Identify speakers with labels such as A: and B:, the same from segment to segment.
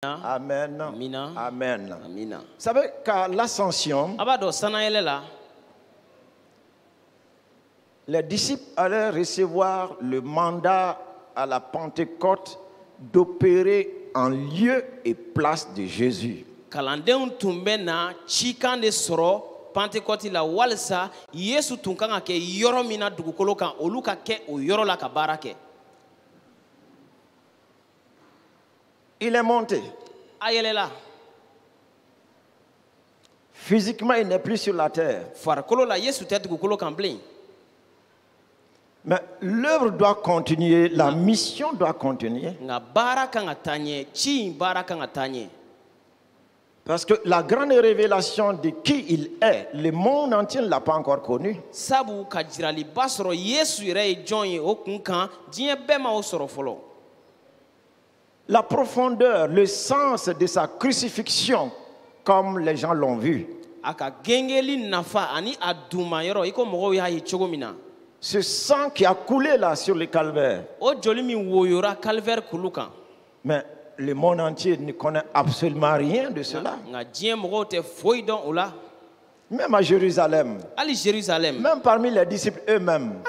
A: Amen.
B: Amina.
A: Amen.
B: Amina.
A: Vous savez qu'à l'ascension, les disciples allaient recevoir le mandat à la Pentecôte d'opérer en lieu et place de Jésus.
B: Pentecôte la walsa Yesu tunkanga ke yoro mina dugukolo kan oluka ke o yoro la ka barake.
A: Il est monté.
B: Ayelela.
A: Physiquement, il n'est plus sur la terre.
B: Farkolo la Yesu te dugukolo kan blin.
A: Mais l'œuvre doit continuer, la mission doit continuer.
B: Nga baraka ngatanye, chi baraka ngatanye.
A: Parce que la grande révélation de qui il est, le monde entier ne l'a pas encore connu.
B: Sabu kajirali basoro Yesu ire jonye okunkan diye bema osoro folo.
A: La profondeur, le sens de sa crucifixion, comme les gens l'ont vu.
B: Aka gengeli nafa ani aduma yoro iko mogo ya hichogomina.
A: Ce sang qui a coulé là sur le calvaire.
B: O jolimi woyora calvaire kulukan.
A: Mais le monde entier ne connaît absolument rien de cela. Même à Jérusalem. Même parmi les disciples eux-mêmes.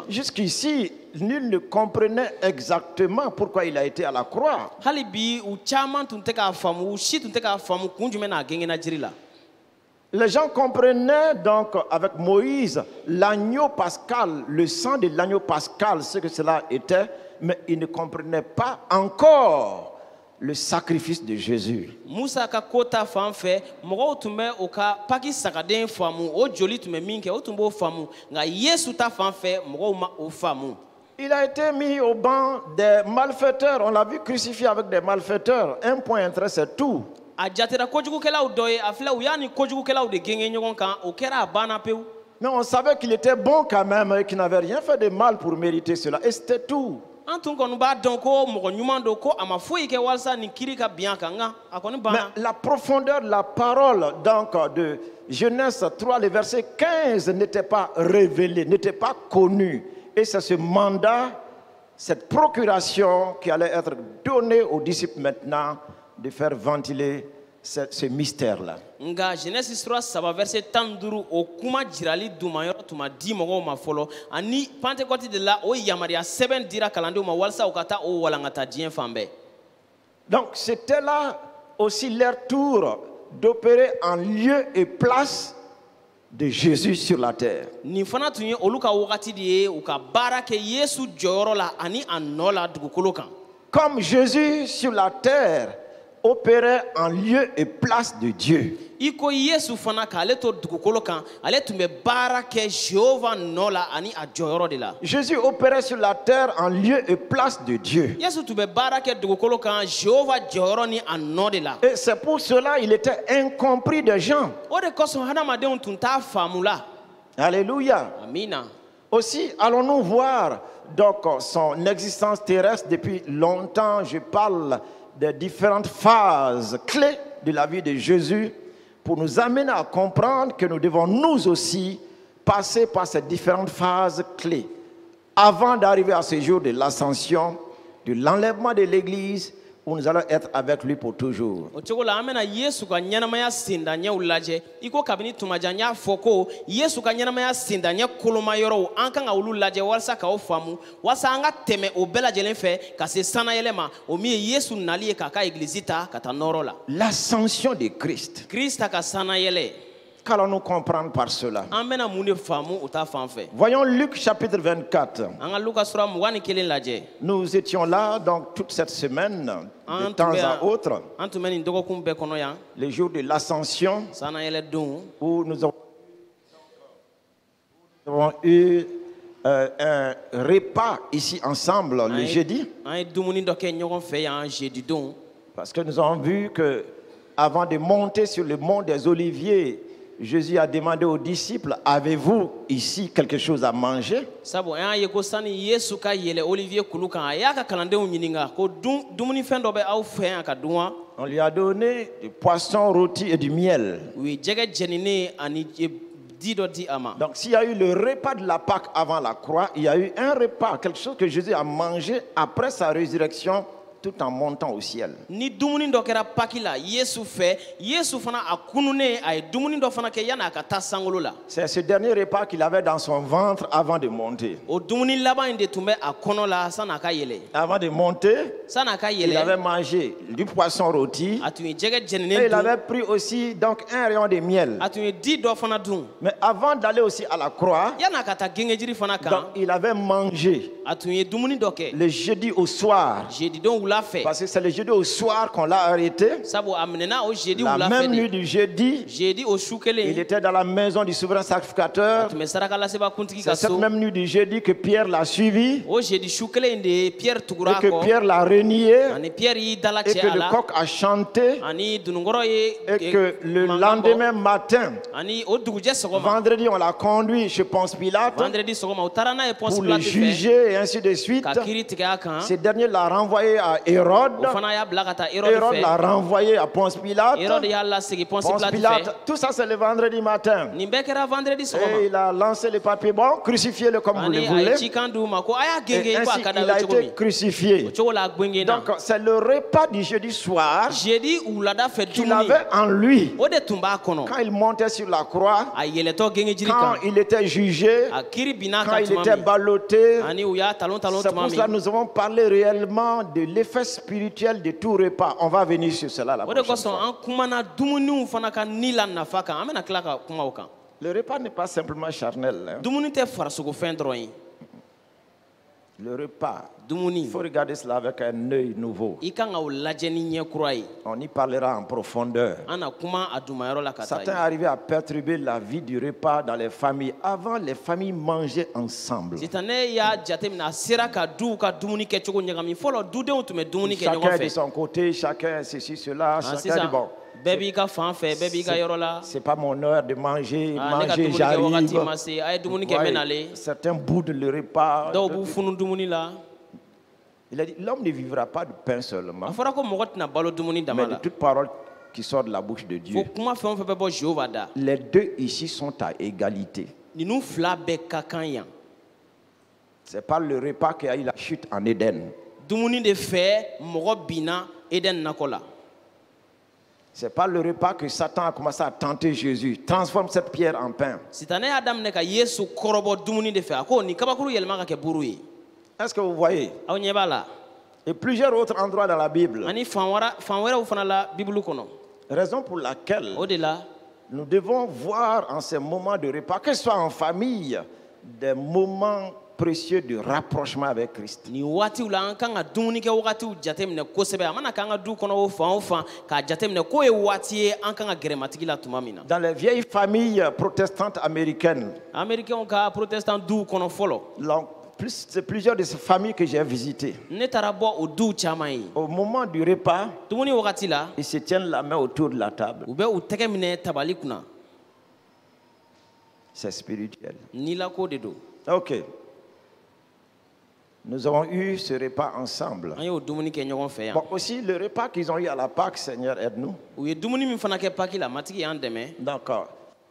A: Jusqu'ici, nul ne comprenait exactement pourquoi il a été à la croix. Les gens comprenaient donc avec Moïse l'agneau pascal, le sang de l'agneau pascal, ce que cela était. Mais ils ne comprenaient pas encore le sacrifice de Jésus. Il a été mis au banc des malfaiteurs. On l'a vu crucifié avec des malfaiteurs. Un point intérêt, c'est tout. Mais on savait qu'il était bon quand même et qu'il n'avait rien fait de mal pour mériter cela. Et c'était tout. Mais la profondeur de la parole donc, de Genèse 3, le verset 15 n'était pas révélée, n'était pas connue. Et c'est ce mandat, cette procuration qui allait être donnée aux disciples maintenant de faire ventiler ce mystère-là.
B: Nga Genèse 3 saba verset 12 o kuma jirali duma yoro tuma di mogo ma folo ani Pentecôte de la o yamaria 7 dira kalande ma walsa okata o walangata dien fambe.
A: Donc c'était là aussi leur tour d'opérer en lieu et place de Jésus sur la terre.
B: Ni fana tunye oluka wakati die uka barake Yesu joro la ani anola dugukolo kan.
A: Comme Jésus sur la terre opérait en lieu et place de Dieu.
B: Iko Yesu fana ka ale to dugukolo kan ale tumbe barake Jehova nola ani ajoyoro de la.
A: Jésus opérait sur la terre en lieu et place de Dieu.
B: Yesu tumbe barake dugukolo kan Jehova jehoro ni anno de la.
A: Et c'est pour cela il était incompris des gens.
B: O de koso hana madeun tunta famula.
A: Alléluia.
B: Amina.
A: Aussi allons-nous voir donc son existence terrestre depuis longtemps. Je parle des différentes phases clés de la vie de Jésus pour nous amener à comprendre que nous devons nous aussi passer par ces différentes phases clés avant d'arriver à ce jour de l'ascension, de l'enlèvement de l'Église, où nous allons être avec lui pour toujours. L'ascension de Christ. Qu'allons-nous comprendre par cela? Voyons Luc chapitre 24. Nous étions là donc toute cette semaine, de temps à autre, les jours de l'ascension, où nous avons eu un repas ici ensemble le jeudi. Parce que nous avons vu que avant de monter sur le mont des Oliviers, Jésus a demandé aux disciples, avez-vous ici quelque chose à manger? On lui a donné du poisson rôti et du miel. Donc s'il y a eu le repas de la Pâque avant la croix, il y a eu un repas, quelque chose que Jésus a mangé après sa résurrection tout en montant au ciel.
B: Ni dumuni dɔ kɛra Pâques la Yesu fɛ, Yesu fana a kununen a ye dumuni dɔ fana kɛ yanni a ka taa sankolo la.
A: C'est ce dernier repas qu'il avait dans son ventre avant de monter.
B: O dumuni laban in de tun bɛ a kɔnɔ la sanni a ka yɛlɛ.
A: Avant de monter,
B: Sanni a ka
A: il
B: yɛlɛ,
A: avait mangé du poisson rôti
B: a tun ye jɛgɛ
A: et
B: jeninen
A: il
B: dun,
A: avait pris aussi donc un rayon de miel.
B: a tun ye di dɔ fana dun.
A: Mais avant d'aller aussi à la croix,
B: Yanni a ka taa gengejiri fana
A: donc
B: kan,
A: il avait mangé
B: a tun ye dumuni dɔ kɛ.
A: le jeudi au soir.
B: Jeedidenw wula fɛ,
A: Parce que c'est le jeudi au soir qu'on l'a arrêté.
B: sabu a minɛna o jeedi
A: La
B: wula
A: même
B: fɛ
A: nuit
B: de.
A: du jeudi,
B: Jeedi o su
A: il
B: kelen,
A: était dans la maison du souverain
B: a
A: sacrificateur.
B: tun bɛ saraka lasebaakuntigi
A: C'est
B: ka
A: cette
B: so.
A: même nuit du jeudi que Pierre l'a suivi
B: O jeedi su kelen in de Pierre tugura
A: et
B: a
A: que
B: kɔ,
A: Pierre l'a renié
B: ani Pierre y'i dala
A: et
B: cɛ
A: que
B: a
A: le
B: la,
A: coq a chanté
B: ani dununkɔrɔ ye
A: et que le
B: mankan bɔ.
A: lendemain matin,
B: Ani o dugujɛ sɔgɔma,
A: vendredi, on l'a conduit chez Ponce Pilate
B: vendredi sɔgɔma u taara n'a ye Ponce
A: pour le
B: Pilate fɛ
A: juger et ainsi de suite.
B: ka kiiri tigɛ a kan.
A: Ce dernier l'a renvoyé à Hérode.
B: O fana y'a bila ka taa Hérode
A: Hérode l'a
B: fɛ.
A: renvoyé à Ponce Pilate.
B: Hérode y'a lasegin Ponce
A: Ponce
B: Pilate fɛ.
A: Pilate, tout ça c'est le vendredi matin.
B: Nin bɛɛ kɛra vendredi
A: Et
B: sɔgɔma.
A: il a lancé le papier, bon, crucifiez-le comme vous le
B: Ani a
A: voulez.
B: ye cikan d'u ma ko a y'a genge
A: Et
B: i ko a
A: ainsi,
B: ka
A: il
B: d'a
A: a
B: ye cogo
A: été
B: min.
A: crucifié.
B: O cogo la a genge na.
A: Donc, c'est le repas du jeudi soir
B: Jeudi wulada fɛ
A: qu'il
B: dumuni,
A: avait en lui.
B: o de tun b'a kɔnɔ.
A: Quand il montait sur la croix,
B: A yɛlɛtɔ gengejiri
A: quand
B: kan,
A: il était jugé,
B: a kiiri binna a
A: quand
B: kan
A: il
B: tuma
A: était
B: min,
A: ballotté.
B: ani u y'a talon talon
A: C'est
B: tuma
A: pour cela que
B: min.
A: nous avons parlé réellement de l'effet spirituel de tout repas. On va venir sur cela la
B: O de
A: prochaine
B: kosɔn
A: fois.
B: an kumana dumuniw fana ka ni la nafa kan, an bɛna tila ka kuma o kan.
A: Le repas n'est pas simplement charnel. Hein.
B: Dumuni tɛ farisogofɛn dɔrɔn ye.
A: Le repas,
B: Dumuni,
A: il faut regarder cela avec un œil nouveau.
B: i kan ka o lajɛ ni ɲɛ kura ye.
A: On y parlera en profondeur.
B: An na kuma a dumayɔrɔ la ka taa
A: Certains
B: ye.
A: arrivaient à perturber la vie du repas dans les familles. Avant, les familles mangeaient ensemble.
B: Sitanɛ y'a jateminɛ a sera ka duw ka dumuni kɛcogo ɲagami. Fɔlɔ dudenw tun bɛ dumuni kɛ
A: Chacun
B: ɲɔgɔn
A: de
B: fɛ.
A: son côté, chacun ceci, cela, chacun dit
B: Sisan
A: bon.
B: bɛɛ b'i ka fan fɛ, bɛɛ b'i ka yɔrɔ la.
A: C'est pas mon heure de manger,
B: Ne ka
A: manger,
B: dumuni kɛ wagati
A: j'arrive.
B: ma se, a ye dumuni kɛ n bɛ
A: Ouais,
B: nalen.
A: certains boudent le repas.
B: Dɔw b'u funu dumuni la.
A: Il a dit, l'homme ne vivra pas de pain
B: A
A: seulement,
B: fɔra ko mɔgɔ tɛna balo dumuni
A: mais
B: dama
A: de
B: la.
A: toute parole qui sort de la bouche de
B: Fo
A: Dieu.
B: kuma fɛn o fɛn bɛ bɔ Jehova da.
A: Les deux ici sont à égalité.
B: Ninnu fila bɛɛ ka kan yan.
A: C'est pas le repas qui a eu la chute en Éden.
B: Dumuni de fɛ mɔgɔ binna Eden nakɔ la.
A: C'est pas le repas que Satan a commencé à tenter Jésus. Transforme cette pierre en pain.
B: Sitanɛ y'a daminɛ ka Yesu kɔrɔbɔ dumuni de fɛ. A ko nin kabakuru yɛlɛma ka kɛ buru ye.
A: Est-ce que vous voyez?
B: Aw ɲɛ b'a la.
A: Et plusieurs autres endroits dans la Bible.
B: Ani fan wɛrɛw fana la Bibulu kɔnɔ.
A: Raison pour laquelle
B: O de la,
A: nous devons voir en ces moments de repas, que ce soit en famille, des moments précieux de rapprochement avec Christ.
B: nin waatiw la an kan ka dumuni kɛ wagatiw jateminɛ kosɛbɛ. A mana k'an ka du kɔnɔ o fan k'a jateminɛ k'o ye waati ye an kan ka gɛrɛ matigi la tuma min na.
A: Dans les vieilles familles protestantes américaines,
B: Américains ka protestant duw kɔnɔ fɔlɔ.
A: c'est plusieurs de ces familles que j'ai visitées.
B: Ne taara bɔ o duw caman ye.
A: Au moment du repas,
B: Dumuni wagati la,
A: ils se tiennent la main autour de la table.
B: u bɛ u tɛgɛ minɛ tabali kunna.
A: C'est spirituel.
B: Nilako de don.
A: Ok. Nous avons eu ce repas ensemble.
B: An y'o dumuni kɛ ɲɔgɔn fɛ yan.
A: Bon, aussi le repas qu'ils ont eu à la Pâque, Seigneur, aide-nous.
B: U ye dumuni min fana kɛ Pâques la, matigi y'an dɛmɛ.
A: D'accord.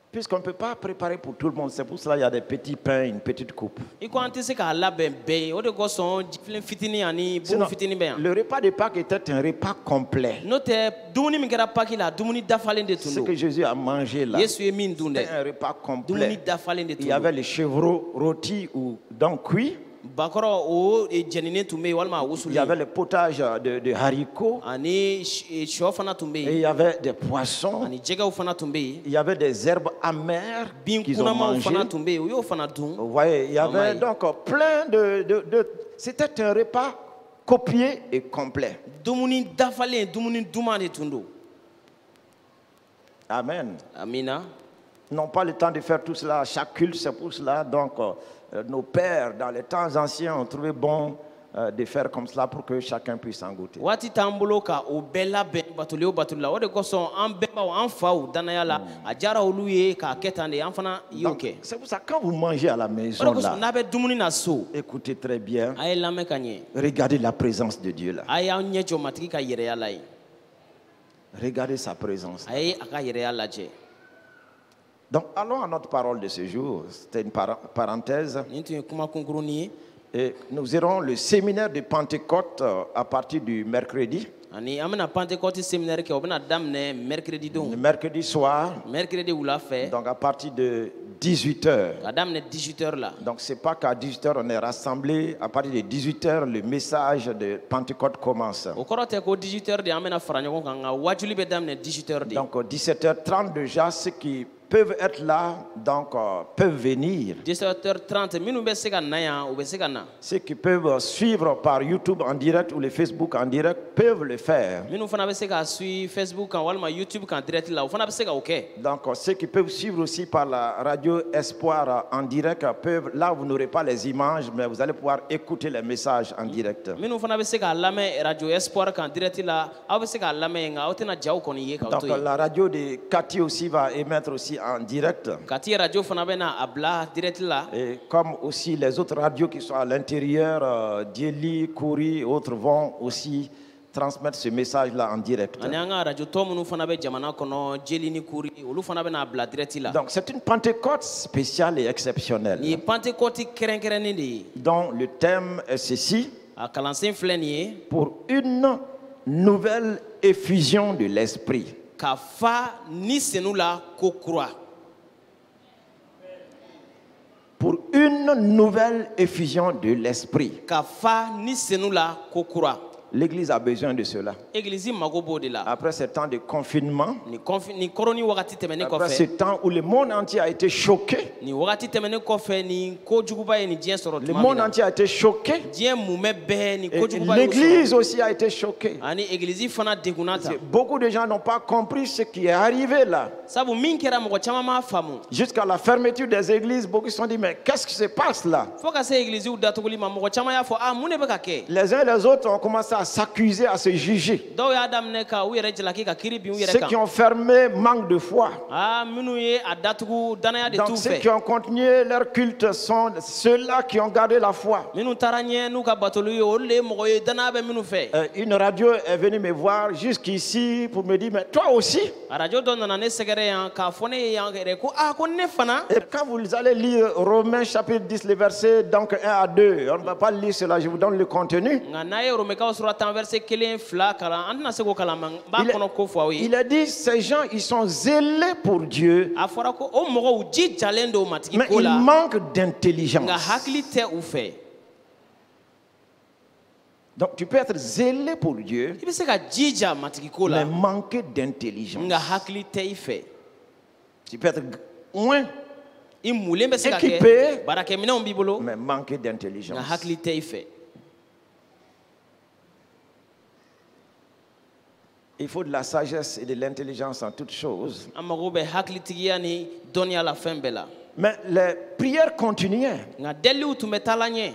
A: Puisqu'on ne peut pas préparer pour tout le monde, c'est pour cela qu'il y a des petits pains, une petite coupe.
B: I ko an tɛ se k'a labɛn bɛɛ ye. O de kosɔn jifilen fitinin ani buru
A: Sinon,
B: fitinin bɛ yan.
A: le repas de Pâques était un repas complet.
B: N'o tɛ dumuni min kɛra Pâques la, dumuni dafalen de tun
A: Ce
B: don.
A: que Jésus a mangé là,
B: Yesu ye min dun
A: c'était
B: dɛ.
A: un repas
B: Dumuni
A: complet.
B: dafalen de
A: Il
B: tun
A: y avait
B: don.
A: les chevreaux rôtis ou donc cuits.
B: Bakɔrɔ o jɛninen tun bɛ yen walima a
A: Il y avait
B: wusulen.
A: le potage de haricots.
B: Ani sɔ fana tun bɛ
A: Et il
B: yen.
A: y avait des poissons.
B: Ani jɛgɛw fana tun bɛ yen.
A: Il y avait des herbes amères
B: Bin
A: qu'ils ont
B: kunnamaw
A: mangées.
B: fana tun bɛ yen. U y'o fana dun.
A: Vous voyez, il y avait
B: Maman.
A: donc plein de... C'était un repas copié et complet.
B: Dumuni dafalen, dumuni duman de tun don.
A: Amen.
B: Amina.
A: N'ont pas le temps de faire tout cela à chaque culte, c'est pour cela. Donc, nos pères, dans les temps anciens, ont trouvé bon de faire comme cela pour que chacun puisse en goûter.
B: Waati t'an bolo ka o bɛɛ labɛn batuli o batuli la. O de kosɔn an bɛnbaw, an faw danaya la, a diyara olu ye k'a kɛ tan de. An fana y'o
A: Donc,
B: kɛ.
A: c'est pour ça que quand vous mangez à la
B: O de
A: maison,
B: kosɔn
A: là,
B: n'a bɛ dumuni na so,
A: écoutez très bien,
B: a ye lamɛn ka ɲɛ.
A: regardez la présence de Dieu là.
B: A y'aw ɲɛ jɔ matigi ka yɛrɛya la ye.
A: Regardez sa présence.
B: A ye a ka yɛrɛya lajɛ.
A: Donc, allons à notre parole de ce jour. C'était une parenthèse.
B: Nin tun ye kuma kunkurunin ye.
A: Et nous aurons le séminaire de Pentecôte à partir du mercredi.
B: Ani amena Pentecôte séminaire ke obena damne mercredi
A: Le
B: don.
A: mercredi soir,
B: Mercredi wula fait.
A: donc à partir de 18h.
B: Ka damne 18h là.
A: Donc c'est pas qu'à 18h on est rassemblés. À partir de 18h, le message de Pentecôte commence.
B: O korote ko 18h de amena fara ɲɔgɔn kan nka wajuli bɛ daminɛ 18h de.
A: Donc 17h30 déjà, ceux qui peuvent être là, donc peuvent venir.
B: 17h30 minnu bɛ se ka na yan u bɛ se ka na.
A: Ceux qui peuvent suivre par YouTube en direct ou le Facebook en direct peuvent le faire.
B: Minnu fana bɛ se ka suivre Facebook kan walima YouTube kan direct la o fana bɛ se ka o kɛ.
A: Donc ceux qui peuvent suivre aussi par la radio Espoir en direct peuvent, là vous n'aurez pas les images, mais vous allez pouvoir écouter les messages en direct.
B: Minnu fana bɛ se k'a lamɛn radio Espoir kan direct la aw bɛ se k'a lamɛn nka aw tɛna jaw kɔni ye k'aw
A: Donc
B: to yen.
A: la radio de Cathy aussi va émettre aussi en direct.
B: Kati radio fana bɛ na a bila direct la.
A: Et comme aussi les autres radios qui sont à l'intérieur, Dieli, Kouri et autres vont aussi transmettre ce message-là en direct.
B: Ani an ka radio tɔ minnu fana bɛ jamana kɔnɔ jeli ni kuri olu fana bɛ na bila direct la.
A: Donc c'est une Pentecôte spéciale et exceptionnelle,
B: Nin ye Pentecôte kɛrɛnkɛrɛnnen de ye.
A: dont le thème est ceci:
B: A kalansen filɛ nin ye
A: pour une nouvelle effusion de l'esprit.
B: ka fa ni senu la ko kura.
A: Pour une nouvelle effusion de l'esprit.
B: Ka fa ni senu la ko kura.
A: L'Église a besoin de cela.
B: Église mago b'o de la.
A: Après ce temps de confinement,
B: Ni kɔrɔni wagati tɛmɛnen
A: après ce
B: kɔfɛ.
A: temps où le monde entier a été choqué,
B: Ni wagati tɛmɛnen kɔfɛ ni kojuguba ye ni diɲɛ sɔrɔ
A: le
B: tuma min
A: monde
B: na.
A: entier a été choqué,
B: Diɲɛ mumɛ bɛɛ ni
A: et
B: kojuguba y'o sɔrɔ.
A: l'Église aussi a été choquée.
B: Ani église fana degunna ta.
A: Beaucoup de gens n'ont pas compris ce qui est arrivé là.
B: Sabu min kɛra mɔgɔ caman m'a faamu.
A: Jusqu'à la fermeture des églises, beaucoup se sont dit, mais qu'est-ce qui se passe là?
B: Fo ka se églisiw datuguli ma mɔgɔ caman y'a fɔ mun de bɛ ka kɛ.
A: Les uns et les autres ont commencé à s'accuser, à se juger.
B: Dɔw y'a daminɛ ka u yɛrɛ jalaki ka kiiri bin u
A: Ceux
B: yɛrɛ
A: qui
B: kan.
A: ont fermé manquent de foi.
B: Minnu ye a datugu danaya de t'u
A: Donc ceux qui
B: fɛ.
A: ont continué leur culte sont ceux-là qui ont gardé la foi.
B: Minnu taara ɲɛ n'u ka batolu ye olu de ye mɔgɔ ye danaya bɛ minnu fɛ.
A: Une radio est venue me voir jusqu'ici pour me dire, mais toi aussi.
B: Radio dɔ nana ne sɛgɛrɛ yan k'a fɔ ne ye yan yɛrɛ ko ko ne fana.
A: Et quand vous allez lire Romains chapitre 10, les versets donc 1 à 2, on ne va pas lire cela, je vous donne le contenu.
B: Nka n'a ye Romains sura 10 verset 1 2 kalan an tɛna se k'o kalan n b'a kɔnɔ ko fɔ aw ye.
A: Il a dit, ces gens, ils sont zélés pour Dieu,
B: A fɔra ko o mɔgɔw jijalen don matigi
A: mais
B: ko
A: ils
B: la
A: manquent d'intelligence.
B: nka hakili tɛ u fɛ.
A: Donc tu peux être zélé pour Dieu,
B: I bɛ se ka jija matigi ko
A: mais
B: la
A: manquer d'intelligence.
B: nka hakili tɛ I fɛ.
A: Tu peux être loin,
B: I mulen bɛ se ka
A: Équipé.
B: kɛ baarakɛminɛnw b'i bolo
A: mais manquer d'intelligence.
B: nka hakili tɛ I fɛ.
A: Il faut de la sagesse et de l'intelligence en toutes choses.
B: An mago bɛ hakilitigiya ni dɔnniya la fɛn bɛɛ la.
A: Mais les prières continuaient,
B: Nka deliw tun bɛ taala ɲɛ.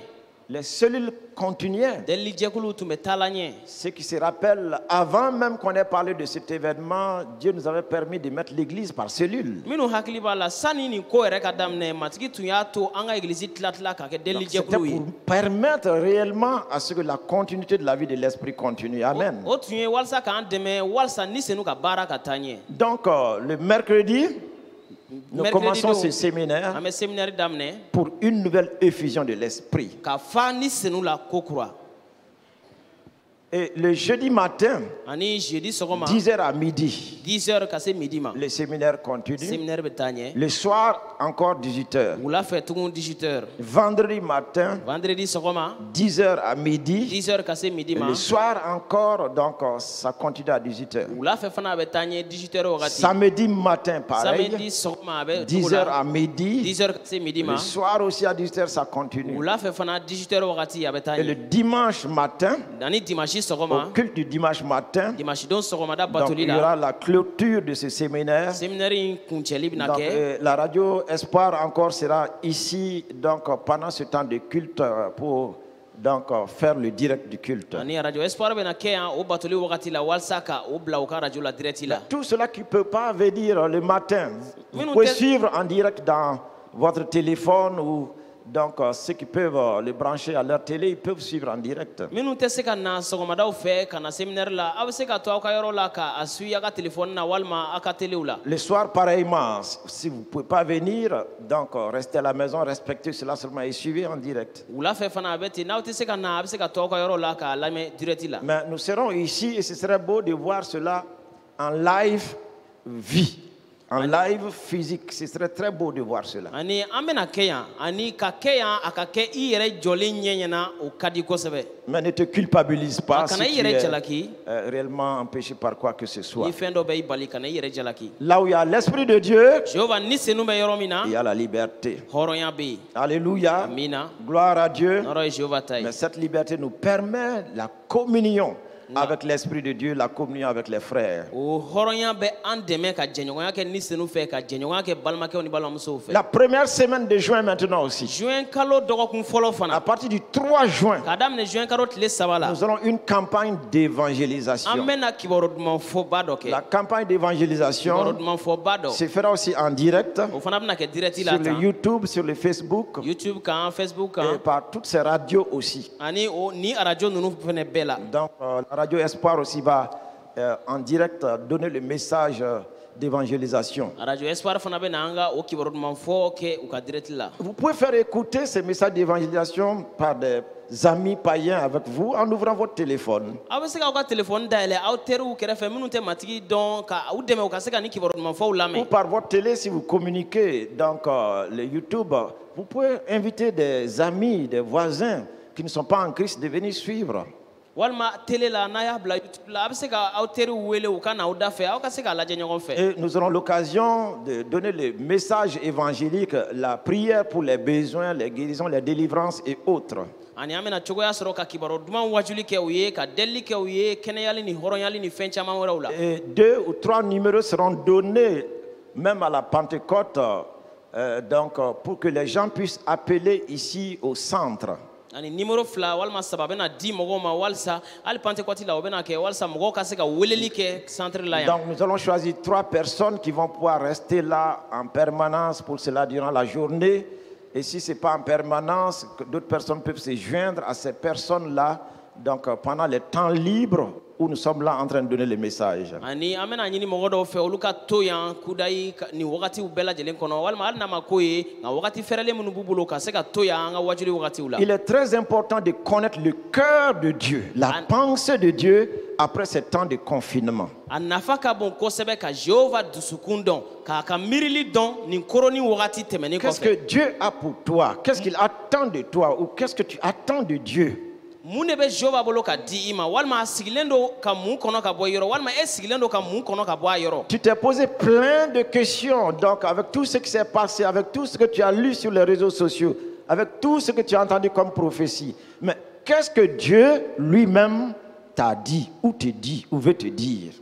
A: les cellules continuaient.
B: Delijɛkuluw tun bɛ taala ɲɛ.
A: Ceux qui se rappellent, avant même qu'on ait parlé de cet événement, Dieu nous avait permis de mettre l'église par cellules.
B: Minnu hakili b'a la sanni nin ko yɛrɛ ka daminɛ matigi tun y'a to an ka église tila ka kɛ
A: Donc, c'était
B: delijɛkuluw ye.
A: pour permettre réellement à ce que la continuité de la vie de l'esprit continue. Amen.
B: O tun ye walasa k'an dɛmɛ walasa ni senu ka baara ka taa ɲɛ.
A: Donc, le mercredi, nous
B: Mercredi
A: commençons
B: don,
A: ce séminaire
B: an bɛ séminaire daminɛ
A: pour une nouvelle effusion de l'esprit.
B: ka fa ni senu la ko kura.
A: Et le jeudi matin,
B: Ani jeudi sɔgɔma
A: 10h à midi,
B: 10h ka se midi ma.
A: le séminaire continue.
B: Séminaire bɛ taa ɲɛ.
A: Le soir, encore 18h.
B: Wula fɛ tugun 18h.
A: Vendredi matin,
B: Vendredi sɔgɔma
A: 10h à midi.
B: 10h ka se midi
A: Et
B: ma.
A: le soir encore, donc ça continue à 18h.
B: Wula fɛ fana a bɛ taa ɲɛ 18h wagati.
A: Samedi matin, pareil.
B: Samedi sɔgɔma a bɛ
A: 10h à midi.
B: 10h ka se midi ma.
A: Le soir aussi à 18h, ça continue.
B: Wula fɛ fana 18h wagati a bɛ taa
A: Et le
B: ɲɛ.
A: dimanche matin,
B: Ani dimanche
A: au
B: sɔgɔma
A: culte du dimanche matin,
B: dimanche don sɔgɔmada
A: donc
B: batoli
A: il y
B: la.
A: aura la clôture de ce séminaire.
B: Séminaire in kuncɛli bɛna
A: Donc,
B: kɛ.
A: la radio Espoir encore sera ici donc, pendant ce temps de culte pour donc, faire le direct du culte.
B: Ani radio espoir bɛna kɛ yan o batoli wagati la walasa ka o bila u ka radio la direct la.
A: Tout cela qui ne peut pas venir le matin, vous
B: Mais nous
A: pouvez
B: te-
A: suivre en direct dans votre téléphone ou Donc, ceux qui peuvent le brancher à leur télé, ils peuvent suivre en direct.
B: minnu tɛ se ka na sɔgɔmadaw fɛ ka na séminaire la aw bɛ se ka to aw ka yɔrɔ la ka a suit a ka téléphone na walima a ka telew la.
A: Le soir, pareillement, si vous ne pouvez pas venir, donc restez à la maison, respectez cela seulement et suivez en direct.
B: wula fɛ fana a bɛ ten n'aw tɛ se ka na a bɛ se ka to aw ka yɔrɔ la k'a lamɛn direct la.
A: Mais nous serons ici et ce serait beau de voir cela en live vie, en live physique. Ce serait très beau de voir cela.
B: ani an bɛna kɛ yan ani ka kɛ yan a ka kɛ i yɛrɛ jɔlen ɲɛ ɲɛna o ka di kosɛbɛ.
A: Mais ne te culpabilise pas si
B: kana i
A: tu
B: yɛrɛ
A: es
B: jalaki
A: réellement empêché par quoi que ce soit.
B: ni fɛn dɔ bɛ i bali kana i yɛrɛ jalaki.
A: Là où il y a l'Esprit de Dieu,
B: Jehova ni senu bɛ yɔrɔ min na
A: il y a la liberté.
B: hɔrɔnya bɛ yen.
A: Alléluia.
B: amina
A: Gloire à Dieu.
B: n'ɔrɔ ye Jehova ta ye.
A: Mais cette liberté nous permet la communion avec l'Esprit de Dieu, la communion avec les frères.
B: o hɔrɔnya bɛ an dɛmɛ ka jɛɲɔgɔnya kɛ ni senu fɛ ka jɛɲɔgɔnya kɛ balimakɛw ni balimamusow fɛ.
A: La première semaine de juin maintenant aussi.
B: juin kalo dɔgɔkun fɔlɔ
A: À
B: fana
A: partir du 3 juin,
B: k'a daminɛ juin kalo tile saba la
A: nous aurons une campagne
B: an
A: d'évangélisation.
B: bɛna kibaru duman fɔba dɔ kɛ.
A: La campagne
B: kibaru
A: d'évangélisation
B: duman fɔba dɔ
A: se fera aussi en direct
B: o fana bɛna kɛ direct la
A: sur le
B: tan
A: YouTube, sur le Facebook
B: YouTube kan Facebook
A: et
B: kan
A: par toutes ces radios aussi.
B: ani o ni arajo ninnu fɛnɛ bɛɛ la.
A: Donc la radio Espoir aussi va en direct donner le message d'évangélisation.
B: arajo Espoir fana bɛna an ka o kibaru duman fɔ kɛ u ka direct la.
A: Vous pouvez faire écouter ces messages d'évangélisation par des amis païens avec vous en ouvrant votre téléphone.
B: aw bɛ se k'aw ka telefɔni dayɛlɛ aw teriw kɛrɛfɛ minnu tɛ matigi dɔn ka aw dɛmɛ u ka se ka ni kibaru duman fɔw
A: Ou
B: lamɛn.
A: par votre télé si vous communiquez, donc le YouTube, vous pouvez inviter des amis, des voisins qui ne sont pas en Christ de venir suivre.
B: walima tele la n'a y'a bila YouTube la a bɛ se ka aw teriw wele u ka na aw da fɛ aw ka se k'a lajɛ ɲɔgɔn fɛ.
A: Et nous aurons l'occasion de donner le message évangélique, la prière pour les besoins, les guérisons, les délivrances et autres.
B: ani an bɛna cogoya sɔrɔ ka kibaru duman wajuli kɛ u ye ka delili kɛ u ye kɛnɛyali ni hɔrɔnyali ni fɛn caman wɛrɛw la.
A: Et 2 ou 3 numéros seront donnés même à la Pentecôte, pour que les gens puissent appeler ici au centre.
B: ani numéro fila walima saba bɛna di mɔgɔw ma walisa hali Pentecôte la o bɛna kɛ walisa mɔgɔw ka se ka weleli kɛ centre la yan.
A: Donc nous allons choisir 3 personnes qui vont pouvoir rester là en permanence pour cela durant la journée. Et si ce n'est pas en permanence, d'autres personnes peuvent se joindre à ces personnes-là donc, pendant les temps libres où nous sommes là en train de donner le message.
B: ani an bɛna ɲini mɔgɔ dɔw fɛ olu ka to yan kudayi ni wagatiw bɛɛ lajɛlen kɔnɔ walima hali n'a ma ko ye nka wagati fɛrɛlen minnu b'u bolo ka se ka to yan an ka wajuli wagatiw la.
A: Il est très important de connaître le cœur de Dieu, la pensée de Dieu après ces temps de confinement.
B: a nafa ka bon kosɛbɛ ka Jehova dusukun dɔn k'a ka miirili dɔn nin koronin wagati tɛmɛnen
A: Qu'est-ce
B: kɔfɛ.
A: que Dieu a pour toi? Qu'est-ce qu'il attend de toi? Ou qu'est-ce que tu attends de Dieu?
B: mun de bɛ Jehova bolo ka di i ma walima a sigilen don ka mun kɔnɔ ka bɔ i yɔrɔ walima e sigilen don ka mun kɔnɔ ka bɔ a yɔrɔ.
A: Tu t'es posé plein de questions, donc avec tout ce qui s'est passé, avec tout ce que tu as lu sur les réseaux sociaux, avec tout ce que tu as entendu comme prophétie. Mais qu'est-ce que Dieu lui-même t'a dit, ou te dit, ou veut te dire?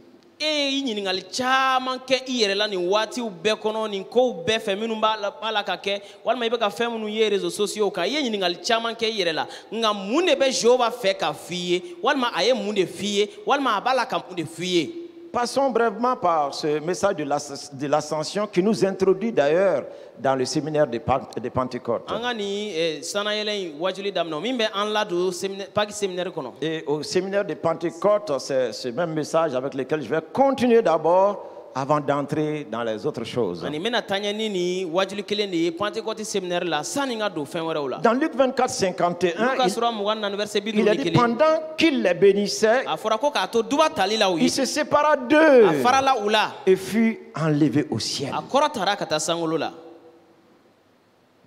B: e ye i ɲininkali caman kɛ i yɛrɛ la nin waatiw bɛɛ kɔnɔ nin kow bɛɛ fɛ minnu b'a la ka kɛ walima i bɛ ka fɛn minnu ye réseaux sociaux kan i ye ɲininkali caman kɛ i yɛrɛ la nka mun de bɛ Jehova fɛ ka f'i ye walima a ye mun de f'i ye walima a b'a la ka mun de f'i ye.
A: Passons brièvement par ce message de l'ascension qui nous introduit d'ailleurs dans le séminaire de Pentecôte.
B: an ka nin sanayɛlɛ in wajuli daminɛ o min bɛ an ladon Pâques séminaire kɔnɔ.
A: Et au séminaire de Pentecôte, c'est ce même message avec lequel je vais continuer d'abord avant d'entrer dans les autres choses.
B: ani n bɛna taa ɲɛ ni nin wajuli kelen de ye Pentecôte séminaire la sanni n ka don fɛn wɛrɛw la.
A: Dans Luc 24, 51,
B: Luka sura 24 verset
A: il a dit pendant qu'il les bénissait,
B: a fɔra ko k'a to duba tali la u ye
A: il se sépara d'eux
B: a farala u la
A: et fut enlevé au ciel.
B: a kɔrɔ tara ka taa sankolo la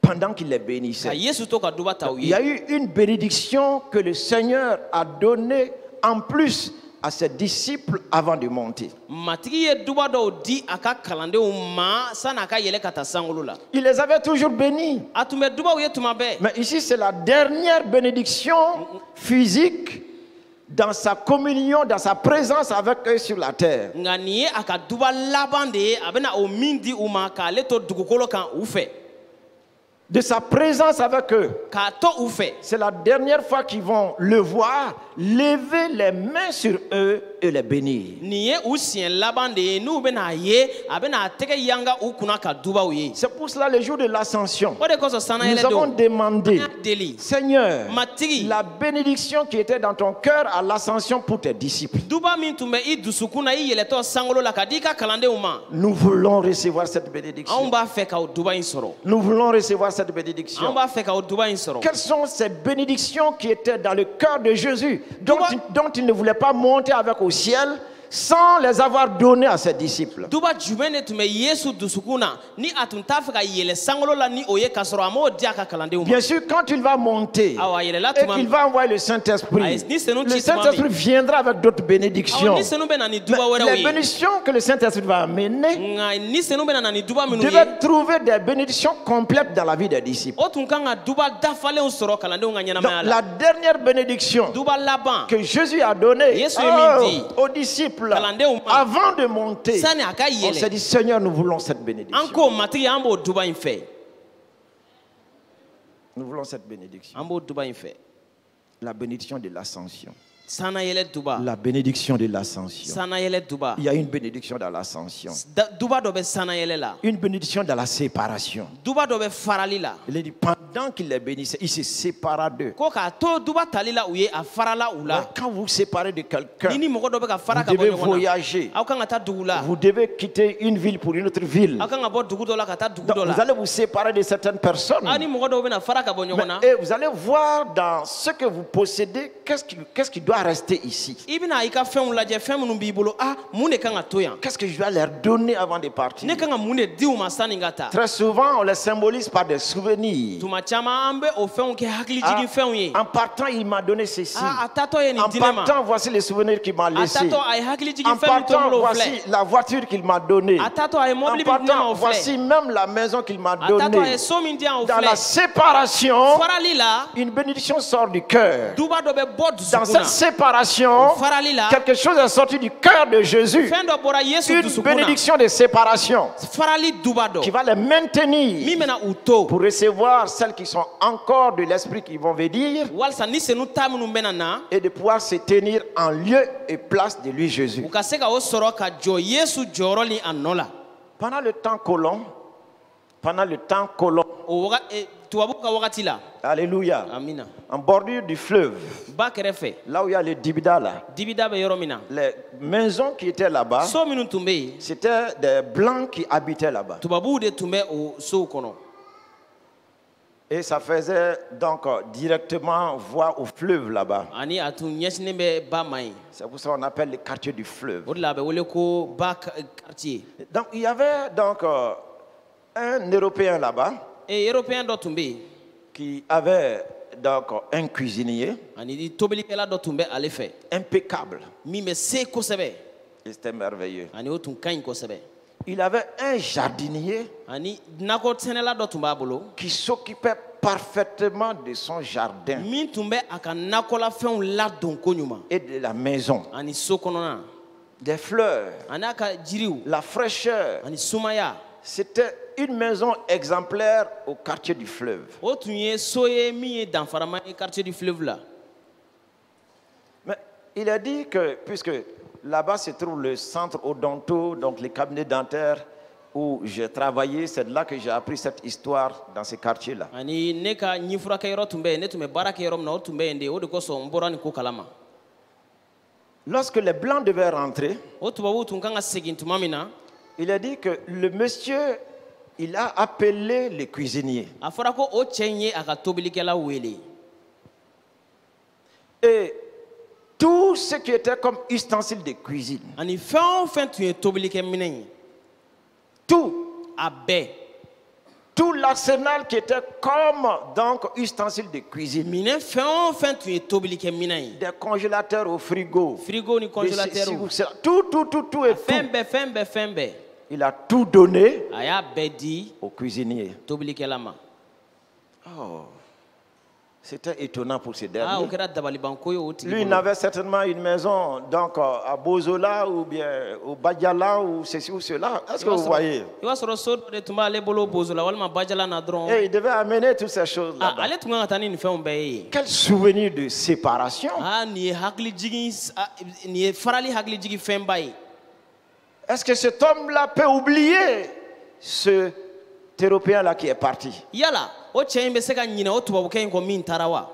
A: Pendant qu'il les
B: ka
A: bénissait.
B: Yesu to ka duba ta u
A: Il y a
B: ye
A: eu une bénédiction que le Seigneur a donnée en plus à ses disciples avant de monter.
B: matigi ye duba dɔw di a ka kalandenw ma sanni a ka yɛlɛ ka taa sankolo la
A: Il les avait toujours bénis.
B: a tun bɛ dubaw ye tuma bɛɛ
A: Mais ici, c'est la dernière bénédiction physique dans sa communion, dans sa présence avec eux sur la terre.
B: nka nin ye a ka duba laban de ye a bɛna o min di u ma k'ale to dugukolo kan u fɛ
A: De sa présence avec eux.
B: k'a to u fɛ
A: C'est la dernière fois qu'ils vont le voir, lever les mains sur eux et les bénir. C'est pour cela le jour de l'ascension, nous avons demandé, Seigneur, la bénédiction qui était dans ton cœur à l'ascension pour tes disciples. Nous voulons recevoir cette bénédiction. Nous voulons recevoir cette bénédiction. Quelles sont ces bénédictions qui étaient dans le cœur de Jésus, dont il ne voulait pas monter avec au ciel sans les avoir donnés à ses disciples? Bien sûr, quand il va monter et qu'il va envoyer le Saint-Esprit, le Saint-Esprit viendra avec d'autres bénédictions. Mais les bénédictions que le Saint-Esprit va amener devaient trouver des bénédictions complètes dans la vie des disciples. Donc, la dernière bénédiction que Jésus a donnée aux disciples avant de monter, on s'est dit, Seigneur, nous voulons cette bénédiction. Nous voulons cette bénédiction. La bénédiction de l'ascension. La bénédiction de l'ascension. Il y a une bénédiction dans l'ascension. Une bénédiction dans la séparation. Il est dit, pendant qu'il les bénissait, il se sépara d'eux. Quand vous séparez de quelqu'un, vous devez voyager. Vous devez quitter une ville pour une autre ville. Donc, vous allez vous séparer de certaines personnes. Et vous allez voir dans ce que vous possédez, qu'est-ce qui doit rester ici. Qu'est-ce que je dois leur donner avant de partir? Très souvent, on les symbolise par des souvenirs. En partant, il m'a donné ceci. En partant, voici les souvenirs qu'il m'a laissés. En partant, voici la voiture qu'il m'a donnée. En partant, voici même la maison qu'il m'a donnée. Dans la séparation, une bénédiction sort du cœur. Dans cette séparation, quelque chose est sorti du cœur de Jésus. Une bénédiction de séparation qui va les maintenir pour recevoir celles qui sont encore de l'esprit qui vont venir et de pouvoir se tenir en lieu et place de lui Jésus. Pendant le temps colon, alléluia, en bordure du fleuve, là où il y a le Dibida là, les maisons qui étaient là-bas, c'était des blancs qui habitaient là-bas. Et ça faisait donc directement voir au fleuve là-bas. C'est pour ça qu'on appelle le quartier du fleuve. Donc il y avait donc un Européen là-bas qui avait donc un cuisinier impeccable. Et c'était merveilleux. Il avait un jardinier qui s'occupait parfaitement de son jardin et de la maison, des fleurs, la fraîcheur. C'était une maison exemplaire au quartier du fleuve. Mais il a dit que, puisque là-bas se trouve le centre odonto, donc les cabinets dentaires où j'ai travaillé, c'est là que j'ai appris cette histoire dans ce quartier-là. Lorsque les Blancs devaient rentrer, il a dit que le monsieur, il a appelé les cuisiniers. Et tout ce qui était comme ustensile de cuisine, tout l'arsenal qui était comme donc ustensile de cuisine, des congélateurs au frigo, tout et tout. Il a tout donné au cuisinier. Oh. C'était étonnant pour ces
B: Ah,
A: derniers.
B: o kɛra dabalibanko ye o tigi
A: Lui, il
B: bolo.
A: avait certainement une maison donc, à Bozola ou bien au Badiala ou ceci ou cela. Est-ce que vous voyez?
B: I b'a sɔrɔ so dɔ de tun b'ale bolo bozo la walima bajala na dɔrɔn.
A: Et il devait amener toutes ces choses
B: Ah,
A: là-bas.
B: ale tun kan ka taa ni nin fɛnw bɛɛ ye.
A: Quel souvenir de séparation.
B: Ah, nin ye hakilijigi nin ye farali hakilijigi fɛnba ye.
A: Est-ce que cet homme-là peut oublier cet Européen-là qui est parti?
B: Yala o cɛ in bɛ se ka ɲinɛ o tubabukɛ in kɔ min taara wa?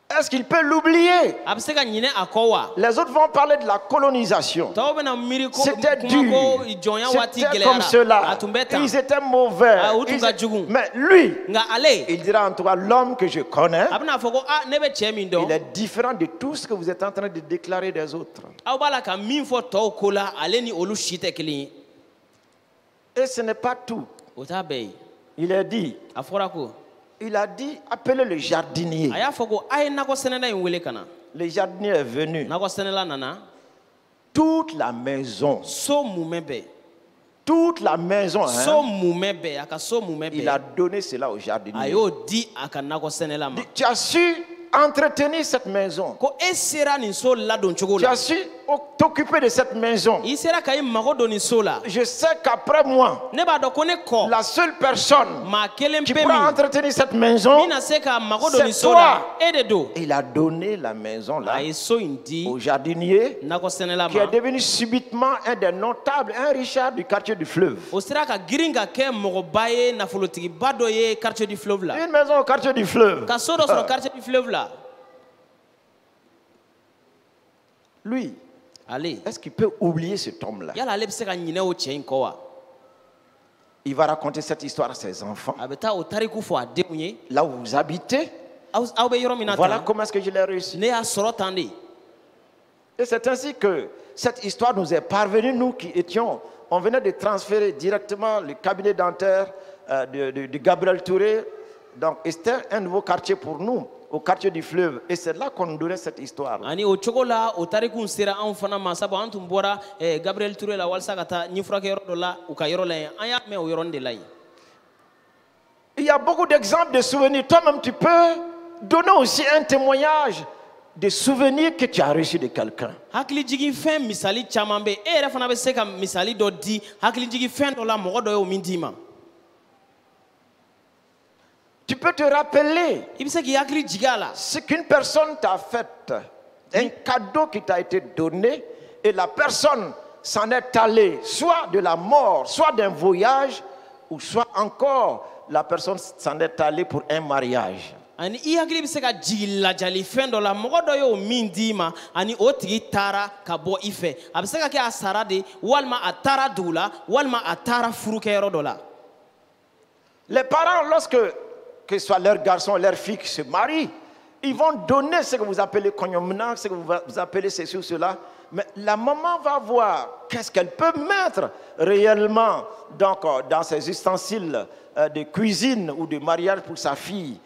A: Est-ce qu'il peut l'oublier?
B: A bɛ se ka ɲinɛ a kɔ wa?
A: Les autres vont parler de la colonisation.
B: Tɔw bɛna miiri ko
A: C'était
B: kuma
A: dur.
B: ko jɔnya waati
A: C'était comme cela.
B: gɛlɛyara. A tun bɛ tan.
A: Ils étaient mauvais.
B: Ah, u tun ka jugu.
A: Mais lui,
B: Nka ale
A: il dira en tout cas, l'homme que je connais,
B: a bɛna fɔ ko ah ne bɛ cɛ min
A: il
B: dɔn.
A: est différent de tout ce que vous êtes en train de déclarer des autres.
B: Aw b'a la ka min fɔ tɔw ko la ale ni olu si tɛ kelen ye.
A: Et ce n'est pas tout.
B: O t'a bɛɛ ye.
A: Il a dit, appelez le jardinier.
B: A y'a fɔ ko a ye nakɔ sɛnɛla in wele ka na.
A: Le jardinier est venu.
B: Nakɔ sɛnɛla nana.
A: Toute la maison.
B: So mumɛ bɛɛ.
A: Toute la maison.
B: So mumɛ bɛɛ a ka so mumɛ bɛɛ.
A: Il a donné cela au jardinier.
B: A y'o di a ka nakɔ sɛnɛla ma.
A: Tu as su entretenir cette maison.
B: Ko e sera nin so ladon cogo
A: Tu
B: la.
A: as su t'occuper de cette maison.
B: I sera ka i mago don nin so la.
A: Je sais qu'après moi,
B: Ne b'a dɔn ko ne kɔ.
A: la seule personne
B: Maa kelen
A: qui
B: pe
A: pourra
B: min.
A: entretenir cette maison,
B: Min na se ka mago don nin
A: c'est
B: so la.
A: toi.
B: E de don.
A: il a donné la maison là
B: A ye so in di
A: au jardinier
B: nakɔ sɛnɛla
A: qui est
B: ma.
A: devenu subitement un des notables, un Richard du quartier du fleuve.
B: O sera ka girin ka kɛ mɔgɔba ye nafolotigiba dɔ ye quartier du fleuve la.
A: Une maison au quartier du fleuve.
B: Ka so dɔ sɔrɔ quartier du fleuve la.
A: Lui,
B: Ale
A: est-ce qu'il peut oublier cet homme-là?
B: yala ale bɛ se ka ɲinɛ o cɛ in kɔ wa?
A: Il va raconter cette histoire à ses enfants.
B: A bɛ taa o tariku fɔ a denw ye.
A: Là où vous habitez,
B: Aw bɛ yɔrɔ min na
A: voilà
B: tan.
A: comment est-ce que je l'ai réussi.
B: Ne y'a sɔrɔ tan de.
A: Et c'est ainsi que cette histoire nous est parvenue, nous qui étions, on venait de transférer directement le cabinet dentaire de Gabriel Touré. Donc c'était un nouveau quartier pour nous, au quartier du fleuve. Et c'est là qu'on nous donnait cette histoire.
B: Ani o cogo la o tariku sera anw fana ma sabu an tun bɔra Gabriel Touré la walasa ka taa ɲɛfurakɛyɔrɔ dɔ la u ka yɔrɔ la yen. An y'a mɛn o yɔrɔnin de la yen.
A: Il y a beaucoup d'exemples de souvenirs. Toi-même, tu peux donner aussi un témoignage de souvenirs que tu as reçus de quelqu'un.
B: Hakilijigi fɛn misali caman bɛ e yɛrɛ fana bɛ se ka misali dɔ di hakilijigi fɛn dɔ la mɔgɔ dɔ ye o min d'i ma.
A: Tu peux te rappeler
B: I bɛ se k'i hakili jigi a la.
A: ce qu'une personne t'a fait, un cadeau qui t'a été donné, et la personne s'en est allée, soit de la mort, soit d'un voyage, ou soit encore la personne s'en est allée pour un mariage.
B: Ani i hakili bɛ se ka jigi lajali fɛn dɔ la mɔgɔ dɔ y'o min d'i ma ani o tigi taara ka bɔ i fɛ a bɛ se ka kɛ a sara de walima a taara dugu la walima a taara furukɛyɔrɔ dɔ la.
A: Les parents, lorsque que ce soit leur garçon, leur fille qui se marient, ils vont donner ce que vous appelez cognomina, ce que vous appelez ceci ou cela. Mais la maman va voir qu'est-ce qu'elle peut mettre réellement donc, dans ses ustensiles de cuisine ou de mariage pour sa fille.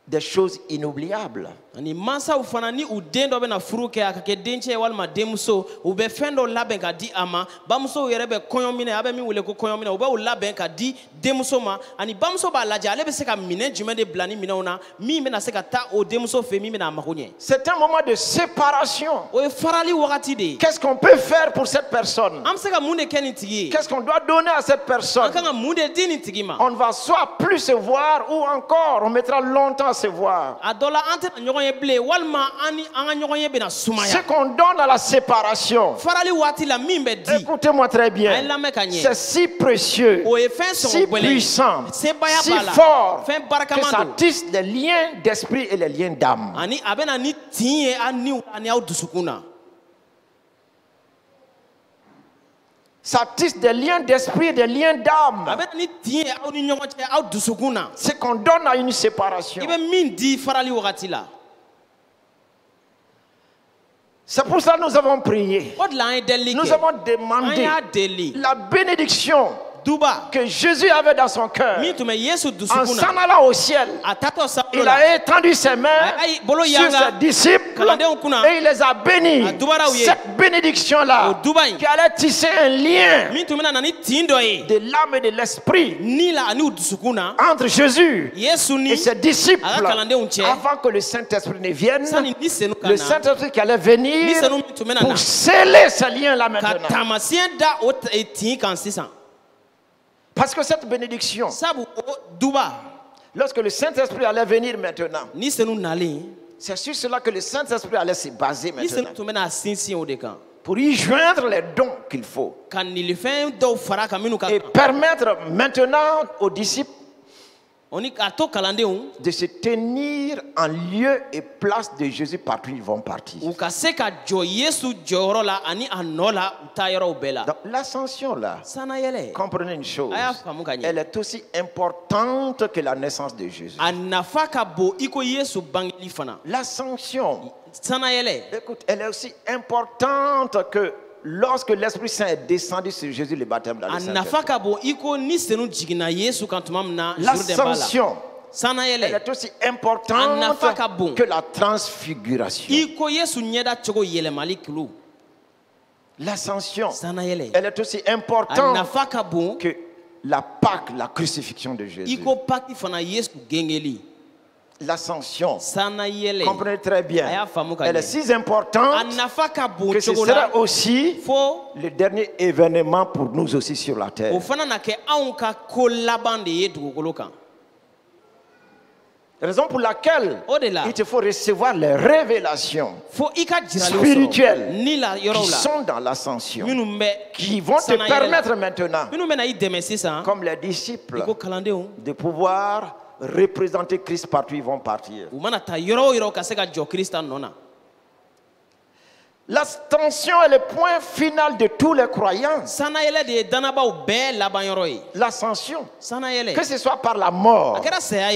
A: Des choses inoubliables.
B: Ani mansaw fana ni u den dɔ bɛna furu kɛ a ka kɛ dencɛ ye walima denmuso u bɛ fɛn dɔ labɛn ka di a ma bamusow yɛrɛ bɛ kɔɲɔminɛ a bɛ min wele ko kɔɲɔminɛ u bɛ o labɛn ka di denmuso ma ani bamuso b'a lajɛ ale bɛ se ka minɛn jumɛn de bila ni minɛnw na min bɛna se ka taa o denmuso fɛ min bɛna a mago ɲɛ.
A: C'est un moment de séparation.
B: O ye farali wagati de ye.
A: Qu'est-ce qu'on peut faire pour cette personne?
B: An bɛ se ka mun de kɛ nin tigi ye.
A: Qu'est-ce qu'on doit donner à cette
B: An
A: personne?
B: kan ka mun de di nin tigi ma.
A: On ne va soit plus se voir ou encore on mettra longtemps à se voir.
B: A dɔ la an tɛna ɲɔgɔn ye bilen walima an ka ɲɔgɔn ye bɛna
A: Ce
B: sumaya.
A: qu'on donne à la séparation,
B: Farali waati la min bɛ di.
A: écoutez-moi très
B: A ye
A: bien,
B: lamɛn ka ɲɛ.
A: c'est si précieux,
B: O ye fɛn
A: si
B: sɔngɔ gwɛlɛn ye.
A: puissant,
B: Sebaya
A: si
B: b'a la.
A: fort,
B: Fɛn
A: que
B: barikaman
A: ça
B: don.
A: tisse les liens d'esprit et les liens d'âme.
B: Ani a bɛna ni tin ye aw niw ani aw dusukun na.
A: Ça tisse des liens d'esprit et des liens
B: A
A: d'âme.
B: bɛna ni tin ye aw ni ɲɔgɔn cɛ aw dusukun na.
A: Ce qu'on donne à une séparation.
B: I bɛ min di farali wagati la.
A: C'est pour ça que nous avons prié.
B: O de la an ye delili
A: Nous
B: kɛ.
A: avons
B: An
A: demandé
B: y'a deli.
A: la bénédiction que Jésus avait dans son cœur, en s'en allant au ciel, il a étendu ses mains sur ses disciples et il les a bénis. Cette bénédiction-là qui allait tisser un lien de l'âme et de l'esprit entre Jésus et ses disciples avant que le Saint-Esprit ne vienne. Le Saint-Esprit qui allait venir pour sceller ce lien-là maintenant. Parce que cette bénédiction, lorsque le Saint-Esprit allait venir maintenant, c'est sur cela que le Saint-Esprit allait se baser maintenant. Pour y joindre les dons qu'il faut. Et permettre maintenant aux disciples de se tenir en lieu et place de Jésus partout où ils vont partir. Donc l'ascension là, comprenez une chose, elle est aussi importante que la naissance de Jésus. L'ascension, écoute, elle est aussi importante que lorsque l'Esprit Saint est descendu sur Jésus, le baptême dans le Saint-Esprit. L'ascension, elle est aussi importante que la transfiguration. L'ascension, elle est aussi importante que la Pâque, la crucifixion de Jésus. L'ascension, comprenez très bien, elle est si importante que ce sera aussi le dernier événement pour nous aussi sur la terre. Raison pour laquelle il te faut recevoir les révélations spirituelles qui sont dans l'ascension, qui vont te permettre maintenant, comme les disciples, de pouvoir représenter Christ partout où ils vont partir. L'ascension est le point final de tous les croyants. L'ascension, que ce soit par la mort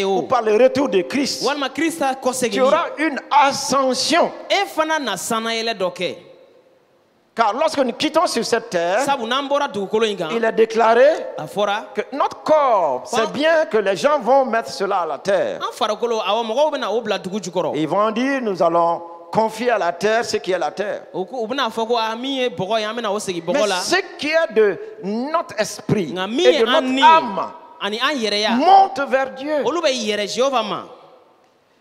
A: ou par le retour de Christ, il y aura une ascension. Car lorsque nous quittons sur cette terre, il est déclaré que notre corps, c'est bien que les gens vont mettre cela à la terre. Ils vont dire, nous allons confier à la terre ce qui est la terre. Mais ce qui est de notre esprit et de notre âme monte vers Dieu.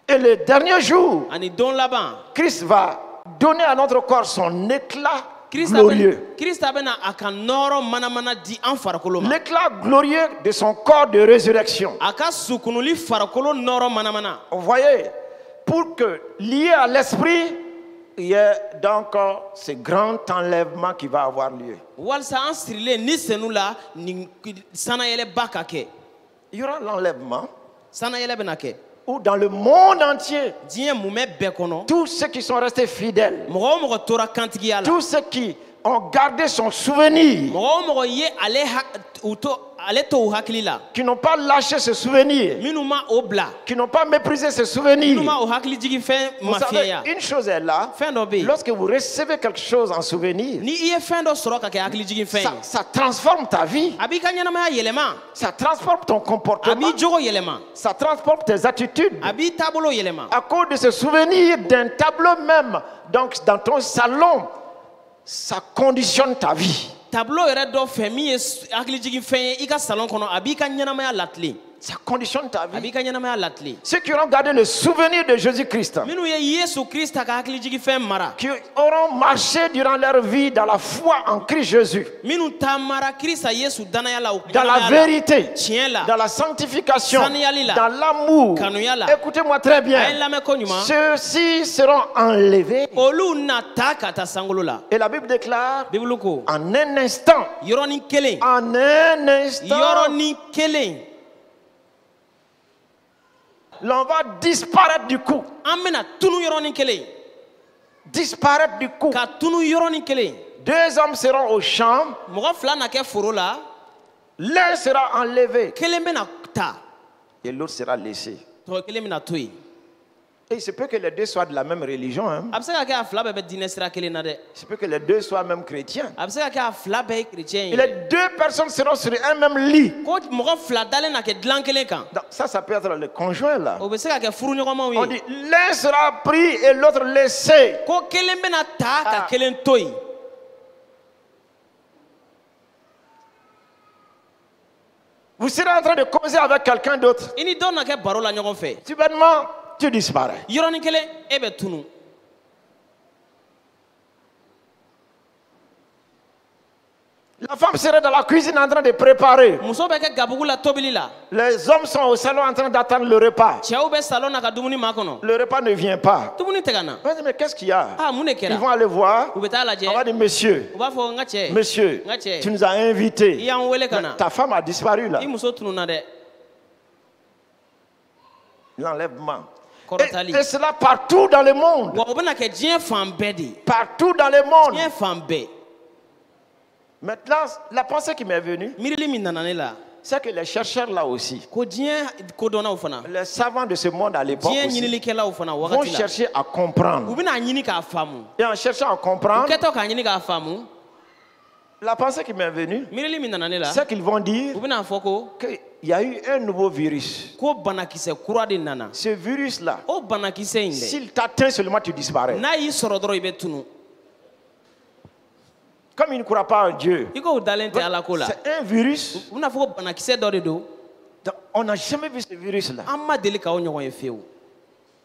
A: Et le dernier jour, Christ va donner à notre corps son éclat glorieux. L'éclat glorieux de son corps de résurrection. Vous voyez, pour que, lié à l'esprit, il y a donc ce grand enlèvement qui va avoir lieu. Il y aura l'enlèvement où dans le monde entier, tous ceux qui sont restés fidèles, tous ceux qui ont gardé son souvenir, qui n'ont pas lâché ce souvenir, qui n'ont pas méprisé ce souvenir. Vous savez, une chose est là, lorsque vous recevez quelque chose en souvenir, ça transforme ta vie, ça transforme ton comportement, ça transforme tes attitudes. À cause de ce souvenir d'un tableau même, donc dans ton salon, ça conditionne ta vie. Ça conditionne ta vie. Ceux qui auront gardé le souvenir de Jésus-Christ, qui auront marché durant leur vie dans la foi en Christ Jésus, dans la vérité, dans la sanctification, dans l'amour. Écoutez-moi très bien. Ceux-ci seront enlevés. Et la Bible déclare en un instant, l'on va disparaître du coup. Disparaître du coup. Deux hommes seront au champ. L'un sera enlevé et l'autre sera laissé. Et il se peut que les deux soient de la même religion. Hein.
B: a bɛ se ka kɛ a fila bɛɛ bɛ diinɛ sira kelen na dɛ.
A: Il se peut que les deux soient même chrétiens.
B: a bɛ se ka kɛ a fila bɛɛ ye chrétien
A: Et
B: ye.
A: les deux personnes seront sur un même lit.
B: ko mɔgɔ fila dalen na kɛ dilan kelen kan.
A: Donc, ça peut être le conjoint là.
B: o bɛ se ka kɛ furuɲɔgɔnmaw
A: On
B: ye.
A: dit l'un sera pris et l'autre laissé.
B: ko kelen bɛna ta ka kelen to yen.
A: Vous serez en train de causer avec quelqu'un d'autre.
B: i ni dɔ na kɛ baro la ɲɔgɔn fɛ.
A: Subitement, tu disparais.
B: yɔrɔnin kelen e bɛ tunu.
A: La femme serait dans la cuisine en train de préparer.
B: muso bɛ kɛ gabugu la tobili la.
A: Les hommes sont au salon en train d'attendre le repas.
B: cɛw bɛ salon na ka dumuni makɔnɔ.
A: Le repas ne vient pas.
B: dumuni tɛ ka na.
A: On va dire, mais qu'est-ce qu'il y a?
B: mun de
A: Ils
B: kɛra.
A: vont aller voir.
B: u bɛ taa lajɛ.
A: On va dire, monsieur,
B: u b'a fɔ n ka cɛ.
A: monsieur,
B: n ka cɛ.
A: tu nous as invités.
B: i y'an wele ka na.
A: Ta femme a disparu là.
B: i muso tununa dɛ.
A: L'enlèvement.
B: kɔrɔtali.
A: Et cela partout dans le monde.
B: wa o bɛna kɛ diɲɛ fan bɛɛ de.
A: Partout dans le monde.
B: diɲɛ fan bɛɛ.
A: Maintenant, la pensée qui m'est venue,
B: miirili min nana ne la.
A: c'est que les chercheurs là aussi,
B: ko diɲɛ kodɔnnaw fana.
A: les savants de ce monde à l'époque
B: diɲɛ
A: aussi,
B: ɲinilikɛlaw fana
A: vont
B: wagati la.
A: chercher à
B: u
A: comprendre.
B: bɛna ɲini k'a faamu.
A: Et en cherchant à
B: u
A: comprendre,
B: kɛtɔ k'a ɲini k'a faamu.
A: la pensée qui m'est venue,
B: miirili min nana ne la.
A: c'est qu'ils vont dire
B: u bɛna fɔ ko.
A: qu'il y a eu un nouveau virus.
B: ko banakisɛ kura de nana.
A: Ce virus-là,
B: o banakisɛ in dɛ.
A: s'il t'atteint seulement, tu disparais.
B: n'a y'i sɔrɔ dɔrɔn i bɛ tunu.
A: Comme ils ne croient pas en Dieu,
B: i ko u dalen tɛ ala ko la.
A: c'est un virus.
B: u bɛna fɔ ko banakisɛ dɔ de don.
A: Donc, on n'a jamais vu ce virus-là.
B: an ma deli k'aw ɲɔgɔn ye fiyewu.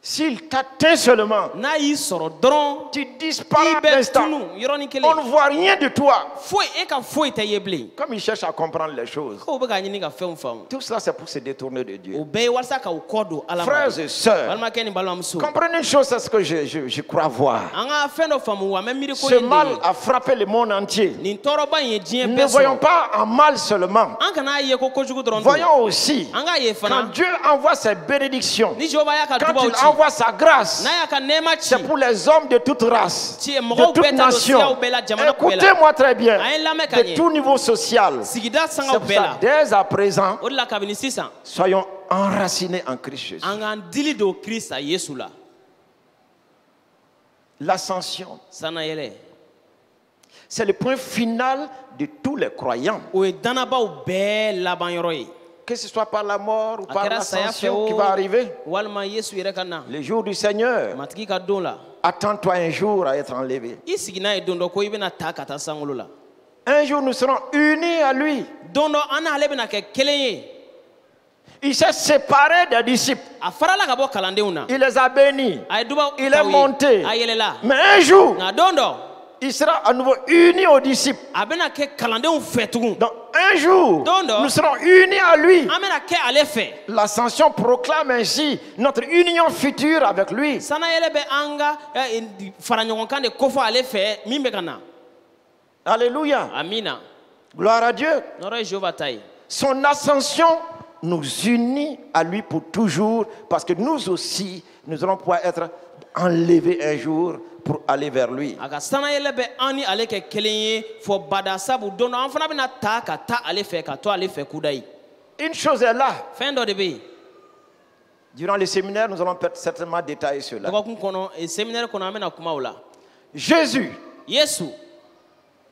A: S'il t'atteint seulement,
B: n'a y'i sɔrɔ dɔrɔn.
A: tu
B: i
A: disparais à
B: bɛ
A: l'instant.
B: tunu yɔrɔnin
A: On
B: kelen.
A: ne voit rien de toi.
B: foyi e ka foyi tɛ ye bilen.
A: Comme ils cherchent à comprendre les choses.
B: k'o bɛ k'a ɲini ka fɛnw faamu.
A: Tout cela, c'est pour se détourner de Dieu.
B: o bɛɛ ye walasa k'aw kɔ don ala ma.
A: Frères et sœurs,
B: balimakɛ ni balimamuso.
A: comprenez une chose, c'est ce que je crois voir.
B: an ka fɛn dɔ faamu wa an bɛ miiri ko
A: Ce
B: in de
A: mal
B: ye.
A: a frappé le monde entier.
B: nin tɔɔrɔba in ye diɲɛ
A: Ne
B: bɛɛ
A: voyons
B: sɔrɔ.
A: pas en mal seulement.
B: an kana ye ko kojugu dɔrɔn don.
A: Voyons aussi,
B: an k'a ye
A: quand
B: fana.
A: Dieu envoie ses bénédictions,
B: ni jehova y'a ka
A: quand
B: dubaw
A: il
B: ci.
A: envoie sa grâce,
B: n'a y'a ka nɛɛma ci.
A: c'est pour les hommes de toute race,
B: Ci
A: de
B: mɔgɔw
A: toute
B: bɛɛ ta don
A: nation.
B: siyaw bɛɛ la jamana bɛɛ la.
A: Écoutez-moi très bien,
B: a ye lamɛn ka
A: de
B: ɲɛ.
A: tout niveau social.
B: sigida
A: C'est
B: sangaw
A: pour
B: bɛɛ
A: ça,
B: la.
A: dès à présent,
B: o de la kabini sisan.
A: soyons enracinés en Christ Jésus.
B: an k'an dili don kirista yesu la.
A: L'ascension,
B: sanayɛlɛ.
A: c'est le point final de tous les croyants.
B: o ye dannabaw bɛɛ laban yɔrɔ ye.
A: Que ce soit par la mort ou
B: a
A: par
B: kɛra saya fɛ
A: l'ascension qui
B: o
A: va arriver.
B: walima yesu yɛrɛ ka na.
A: Le jour du Seigneur,
B: matigi ka don la.
A: attends-toi un jour à être enlevé.
B: i sigi n'a ye don dɔ ko i bɛna ta ka taa sankolo la.
A: Un jour, nous serons unis à lui.
B: don dɔ an n'ale bɛna kɛ kelen ye.
A: Il s'est séparé des disciples.
B: a farala ka bɔ kalandenw na.
A: Il les a bénis.
B: a ye dubaw
A: Il est
B: taw ye.
A: monté.
B: a yɛlɛla.
A: Mais un jour,
B: nka don dɔ
A: il sera à nouveau uni aux disciples.
B: a bɛna kɛ kalandenw fɛ tugun.
A: Donc, un jour,
B: Don dɔ
A: nous serons unis à lui.
B: an bɛna kɛ ale fɛ.
A: L'ascension proclame ainsi notre union future avec lui.
B: sanayɛlɛ bɛ an ka fara ɲɔgɔnkan de kofɔ ale fɛ min bɛ ka na.
A: Alléluia.
B: amina.
A: Gloire à Dieu.
B: nɔrɔ ye jehova ta ye.
A: Son ascension nous unit à lui pour toujours, parce que nous aussi, nous allons pouvoir être enlevés un jour pour aller vers lui.
B: a ka sanayɛlɛ bɛ an ni ale kɛ kelen ye fɔ bada sabu don dɔ an fana bɛna ta ka taa ale fɛ ka to ale fɛ kuda ye.
A: Une chose est là.
B: fɛn dɔ de bɛ yen.
A: Durant le séminaire, nous allons certainement détailler cela.
B: dɔgɔkun kɔnɔ séminaire kɔnɔ an bɛna kuma o la.
A: Jésus,
B: yesu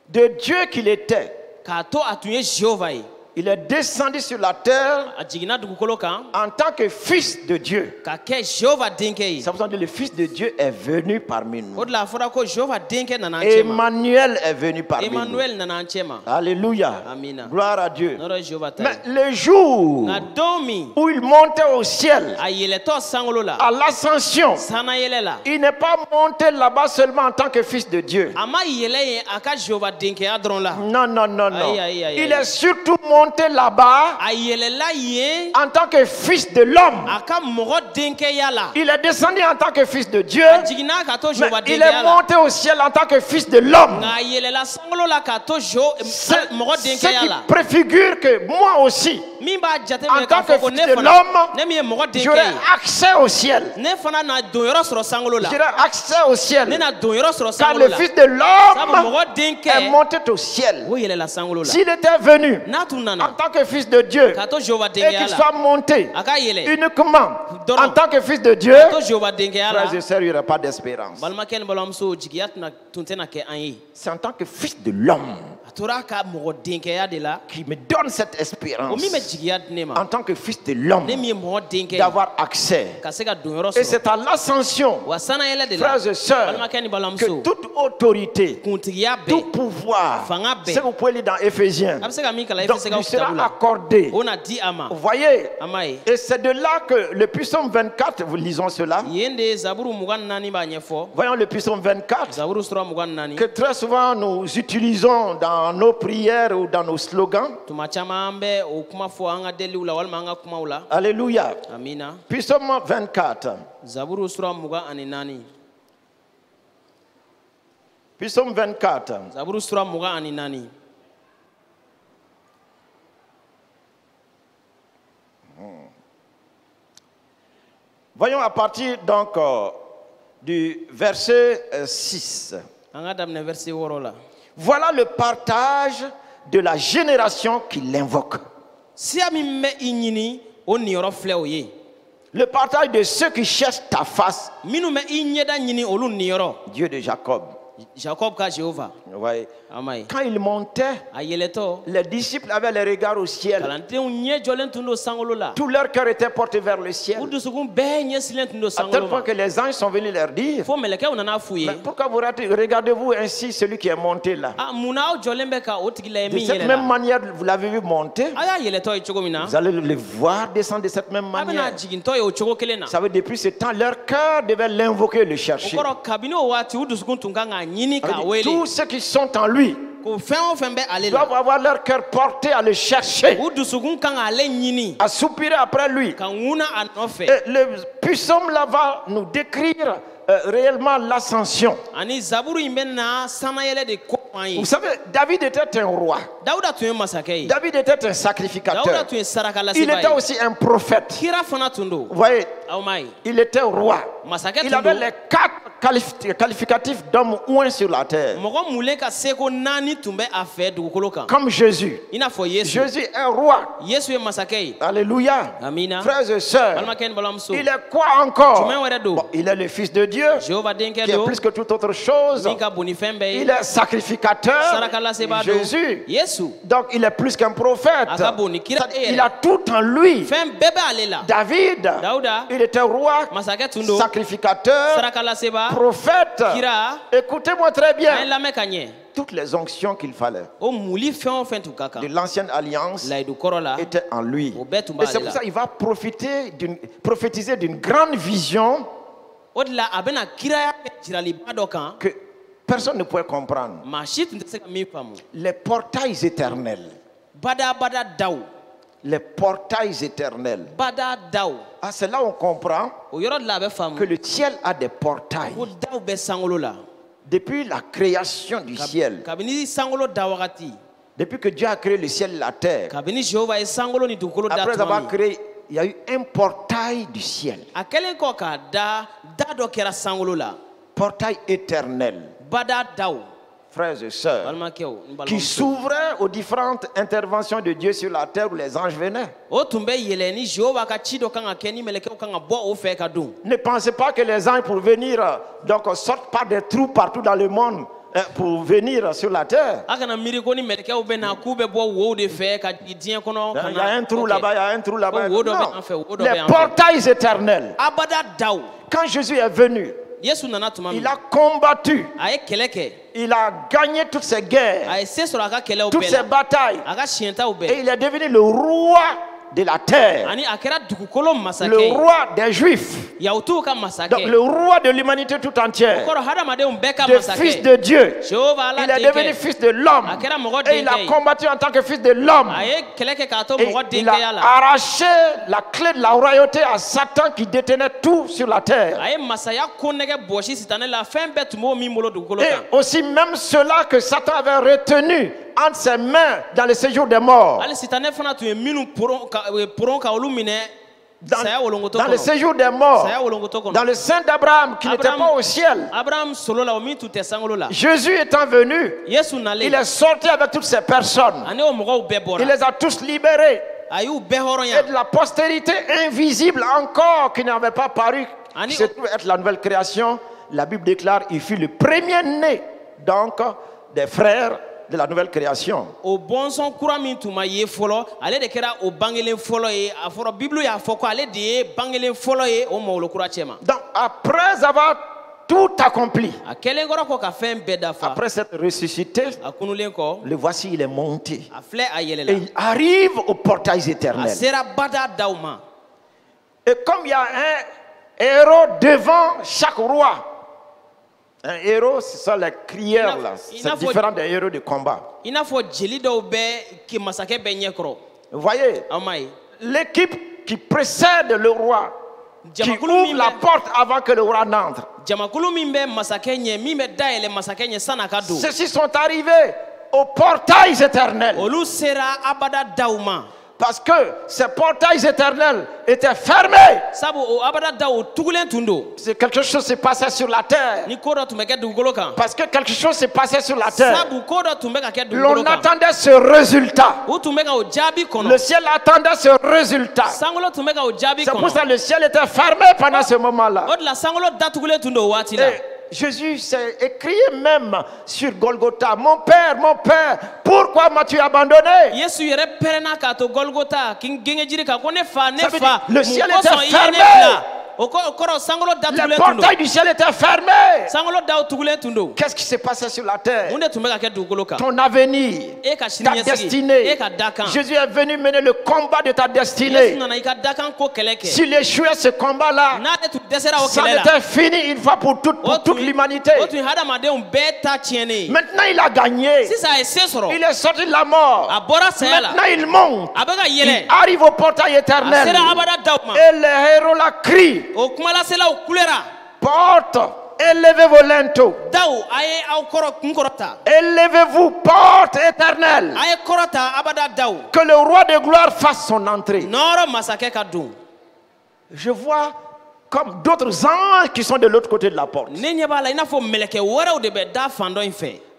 A: de Dieu qu'il était,
B: k'a to a tun ye jehova ye.
A: il est descendu sur la terre
B: a jiginna dugukolo kan
A: en tant que fils de Dieu.
B: ka kɛ jehova denkɛ ye.
A: Ça veut dire que le fils de Dieu est venu parmi nous.
B: o de la a fɔra ko jehova denkɛ nana an cɛ ma.
A: Emmanuel est venu parmi nous.
B: emmanuel nana an cɛ ma.
A: Alléluia.
B: Amina.
A: Gloire à Dieu.
B: nɔrɔ ye jehova ta
A: Mais
B: ye.
A: le jour
B: nka don min
A: où il montait au ciel,
B: a yɛlɛtɔ sankolo la.
A: à l'ascension,
B: sanayɛlɛ la.
A: il n'est pas monté là-bas seulement en tant que fils de Dieu.
B: a ma yɛlɛ yen a ka jehova denkɛya dɔrɔn la.
A: Non, non, non, non.
B: Aïe, aïe, aïe,
A: Il
B: aïe.
A: est surtout monté là-bas
B: a yɛlɛla yen
A: en tant que fils de l'homme.
B: a ka mɔgɔ denkɛya la.
A: Il est descendu en tant que fils de Dieu,
B: a jiginna ka to
A: mais
B: jehova
A: il est
B: denkɛya la.
A: monté au ciel en tant que fils de l'homme.
B: nka a yɛlɛla sankolo la ka to
A: C'est
B: mɔgɔ
A: ce
B: denkɛya
A: qui
B: la.
A: préfigure que moi aussi,
B: min b'a jate
A: en
B: minɛ
A: tant
B: k'a
A: que
B: fɔ ko
A: fils
B: ne
A: de
B: fana
A: l'homme,
B: ne min ye mɔgɔ denkɛ
A: j'aurai
B: ye
A: accès au ciel.
B: ne fana na donyɔrɔ sɔrɔ sankolo la.
A: J'aurai accès au
B: ne
A: ciel.
B: na donyɔrɔ sɔrɔ
A: Car
B: sankolo
A: le
B: la.
A: fils de
B: sabu
A: l'homme
B: mɔgɔ
A: est
B: denkɛ
A: monté au ciel.
B: o yɛlɛla sankolo la.
A: S'il était venu
B: n'a tun
A: en
B: nana
A: tant que fils de Dieu
B: ka to jehova
A: et qu'il
B: denkɛya la
A: soit monté
B: a ka yɛlɛ
A: uniquement
B: dɔrɔn
A: en tant que fils de Dieu,
B: to Jéhovah denkeya la
A: frères et sœurs, il n'y aura pas d'espérance.
B: balimakɛ ni balimamuso jigiya tun tɛna kɛ an ye
A: C'est en tant que fils de l'homme
B: a tora ka mɔgɔ denkɛya de la
A: qui me donne cette
B: o
A: espérance,
B: min bɛ jigiya di ne ma
A: en tant que fils de l'homme,
B: ne min ye mɔgɔ denkɛ ye
A: d'avoir accès.
B: ka se ka don yɔrɔ
A: Et
B: sɔrɔ
A: c'est à l'ascension,
B: wa sanayɛlɛ de la
A: frères et sœurs,
B: balimakɛ ni
A: que
B: balimamuso
A: toute autorité,
B: kuntigiya
A: tout
B: bɛɛ
A: pouvoir,
B: fanga bɛɛ
A: ce que vous pouvez lire dans Éphésiens,
B: a bɛ se ka min kalan
A: donc
B: Efesikaw
A: lui sera
B: kitabu la
A: accordé.
B: o na di a ma
A: Vous voyez,
B: a ma ye
A: et c'est de là que le psaume 24, vous lisons cela.
B: yen de zaburu 24 b'a ɲɛfɔ
A: Voyons le psaume 24,
B: zaburu sura 24
A: que très souvent nous utilisons dans nos prières ou dans nos slogans.
B: tuma caman an bɛ o kuma fɔ an ka deliw la walima an ka kumaw la
A: Alléluia.
B: amina
A: Psaume 24.
B: zaburu sura 24
A: Psaume 24.
B: zaburu sura 24
A: Voyons à partir donc du verset 6.
B: an ka daminɛ verset 6 la
A: Voilà le partage de la génération qui l'invoque.
B: siya min bɛ i ɲini o niyɔrɔ filɛ o ye
A: Le partage de ceux qui cherchent ta face,
B: minnu bɛ i ɲɛda ɲini olu niyɔrɔ
A: Dieu de Jacob.
B: jacob ka jehova
A: Vous voyez,
B: a ma ye
A: quand il montait,
B: a yɛlɛtɔ
A: les disciples avaient les regards au ciel.
B: kalandenw ɲɛ jɔlen tun don sankolo la
A: Tout leur cœur était porté vers le
B: u
A: ciel.
B: dusukun bɛɛ ɲɛsilen tun don
A: À tel
B: sankolo
A: point
B: ma
A: que les anges sont venus leur dire,
B: fo mɛlɛkɛw nana f'u ye
A: mais pourquoi vous regardez-vous ainsi celui qui est monté là?
B: a munna aw jɔlen bɛ ka o tigi lajɛ
A: De
B: min
A: cette
B: yɛlɛla
A: même manière, vous l'avez vu monter,
B: a y'a yɛlɛtɔ ye cogo min na
A: vous allez le voir descendre de cette même
B: a
A: manière.
B: bɛna jigintɔ ye o cogo kelen na
A: Vous savez, depuis ce temps, leur cœur devait l'invoquer, le
B: o
A: chercher.
B: kɔrɔ kabini o waati u dusukun tun kan k'a ɲini
A: Ça veut
B: k'a
A: dire,
B: wele
A: tous ceux qui sont en lui
B: ko fɛn o fɛn bɛ ale
A: doivent
B: la
A: avoir leur cœur porté à le chercher,
B: u dusukun kan k'ale ɲini
A: à soupirer après lui.
B: ka ŋuna a nɔfɛ
A: Et le psaume là va nous décrire réellement l'ascension.
B: ani zaburu in bɛ na sanayɛlɛ de ko an ye
A: Vous savez, David était un roi.
B: dawuda tun ye masakɛ ye
A: David était un
B: dawuda
A: sacrificateur.
B: tun ye saraka
A: Il
B: laseba
A: était
B: ye
A: aussi un prophète.
B: kira fana tun don
A: Vous voyez,
B: aw m'a ye
A: il était roi.
B: masakɛ
A: Il
B: tun
A: avait
B: don
A: les 4 qualificatifs d'homme ouin sur la terre.
B: mɔgɔ mulen ka seko 4 tun bɛ a fɛ dugukolo kan
A: Comme Jésus.
B: i n'a fɔ yesu
A: Jésus est roi.
B: yesu ye masakɛ ye
A: Alléluia.
B: amina
A: Frères et sœurs,
B: balimakɛ ni balimamuso
A: il est quoi encore?
B: jumɛn wɛrɛ don
A: Bon, il est le fils de Dieu,
B: jehova denkɛ
A: qui est
B: don
A: plus que toute autre chose.
B: min ka bon ni fɛn bɛɛ
A: Il
B: ye
A: est sacrificateur.
B: saraka laseba don
A: Jésus.
B: yesu
A: Donc il est plus qu'un prophète.
B: a ka bon ni kira e
A: Il a
B: yɛrɛ
A: tout en lui.
B: fɛn bɛɛ bɛ ale la
A: David,
B: dawuda
A: il était roi,
B: masakɛ tun don
A: sacrificateur,
B: saraka laseba
A: prophète.
B: kira
A: Écoutez-moi très
B: an ye
A: bien.
B: lamɛn ka ɲɛ
A: Toutes les onctions qu'il fallait
B: o muli fɛn o fɛn tun ka kan
A: de l'ancienne alliance
B: layidu kɔrɔ la
A: étaient en lui.
B: o bɛɛ tun
A: Et c'est
B: b'ale
A: pour
B: la
A: ça qu'il va prophétiser d'une grande vision
B: o de la a bɛna kiraya kɛ jiraliba dɔ kan
A: que personne ne pouvait comprendre.
B: maa si tun tɛ se ka min faamu
A: Les portails éternels.
B: badabada daw
A: Les portails éternels.
B: bada daw
A: Ah, c'est là où on comprend
B: o yɔrɔ de la a bɛ
A: que
B: faamu
A: le ciel a des portails.
B: ko daw bɛ sankolo la
A: Depuis la création du ciel,
B: kabini sankolo da wagati
A: depuis que Dieu a créé le ciel et la terre,
B: kabini jehova ye sankolo ni dugukolo da
A: après
B: tuma
A: avoir
B: min
A: créé, il y a eu un portail du ciel.
B: a kɛlen kɔ k'a da dɔ kɛra sankolo la
A: Portail éternel.
B: bada daw
A: Frères et sœurs,
B: balimakɛw n
A: qui
B: balimamuso
A: s'ouvrait aux différentes interventions de Dieu sur la terre où les anges venaient.
B: o tun bɛ yɛlɛ ni jehova ka ci dɔ kan ka kɛ ni mɛlɛkɛw kan ka bɔ o fɛ ka don
A: Ne pensez pas que les anges pour venir donc sortent par des trous partout dans le monde pour venir sur la terre.
B: a kana miiri ko ni mɛlɛkɛw bɛ na k'u bɛ bɔ wo de fɛ ka jigin diɲɛ kɔnɔ ka
A: Il y a un trou là-bas, il y a un trou là-bas.
B: Ko wo dɔ bɛ
A: Non.
B: an fɛ, wo dɔ bɛ
A: Les
B: an fɛ.
A: portails éternels.
B: abada daw
A: Quand Jésus est venu,
B: yesu nana tuma min
A: il a combattu,
B: a ye kɛlɛ kɛ
A: il a gagné toutes ces guerres,
B: a ye se sɔrɔ a ka kɛlɛw
A: toutes
B: bɛɛ
A: ces
B: la
A: batailles.
B: a ka siɲɛtaw
A: Et
B: bɛɛ
A: il est devenu le roi de la terre,
B: ani a kɛra dugukolo
A: le
B: masakɛ ye
A: roi des Juifs,
B: yahudiw ka
A: donc
B: masakɛ
A: le roi de l'humanité tout
B: o
A: entière,
B: kɔrɔ hadamadenw bɛɛ ka
A: le fils
B: masakɛ
A: de Dieu.
B: jehova ala
A: Il est devenu
B: denkɛ
A: fils de l'homme
B: a kɛra mɔgɔ
A: et il a
B: denkɛ ye
A: combattu en tant que fils de l'homme.
B: a ye kɛlɛ kɛ k'a to
A: Et
B: mɔgɔ
A: il
B: denkɛya
A: a
B: la
A: arraché la clé de la royauté à Satan qui détenait tout sur la terre.
B: a ye masaya ko nɛgɛ bɔsi sitanɛ la fɛn bɛɛ tun b'o min bolo dugukolo
A: Et
B: kan
A: aussi même cela que Satan avait retenu entre ses mains dans le séjour des morts.
B: hali sitanɛ fana tun ye minnu poron ka olu minɛ saya wolongoto
A: Dans le
B: kɔnɔ
A: séjour des morts,
B: saya wolongoto
A: dans
B: kɔnɔ
A: le sein d'Abraham qui n'était
B: Abraham-
A: pas au ciel.
B: abraham solo la o min tun tɛ sankolo la
A: Jésus étant venu,
B: yesu
A: il
B: nalen
A: est sorti avec toutes ces personnes.
B: ani o mɔgɔw bɛɛ
A: Il
B: bɔra
A: les a tous libérés. et de la postérité invisible encore qui n'avait pas paru, qui se trouve être la nouvelle création. La Bible déclare il fut le premier-né donc des frères de la nouvelle création. Donc après avoir tout accompli, après s'être ressuscité, le voici, il est monté et il arrive aux portails éternels. Et comme il y a un héros devant chaque roi, un héros, ce sont les crieurs là, c'est différent des héros de combat. Vous voyez, l'équipe qui précède le roi, qui ouvre la porte avant que le roi n'entre. Ceux-ci sont arrivés aux portails éternels. Parce que ces portails éternels étaient fermés. C'est quelque chose qui s'est passé sur la terre. Parce que quelque chose s'est passé sur la terre. L'on attendait ce résultat. Le ciel attendait ce résultat. C'est pour ça que le ciel était fermé pendant ce moment-là. Jésus s'est écrit même sur Golgotha, mon Père, pourquoi m'as-tu abandonné? Le ciel était fermé. Les portails du ciel étaient fermés. Qu'est-ce qui s'est passé sur la terre? Ton avenir, ta destinée. Jésus est venu mener le combat de ta destinée. S'il échouait ce combat-là, ça était fini une fois pour toute l'humanité. Maintenant il a gagné. Il est sorti de la mort. Maintenant il monte. Il arrive au portail éternel. Et les héros la crient. Porte, élevez vos linteaux. Élevez-vous, porte éternelle. Que le roi de gloire fasse son entrée. Je vois comme d'autres anges qui sont de l'autre côté de la porte.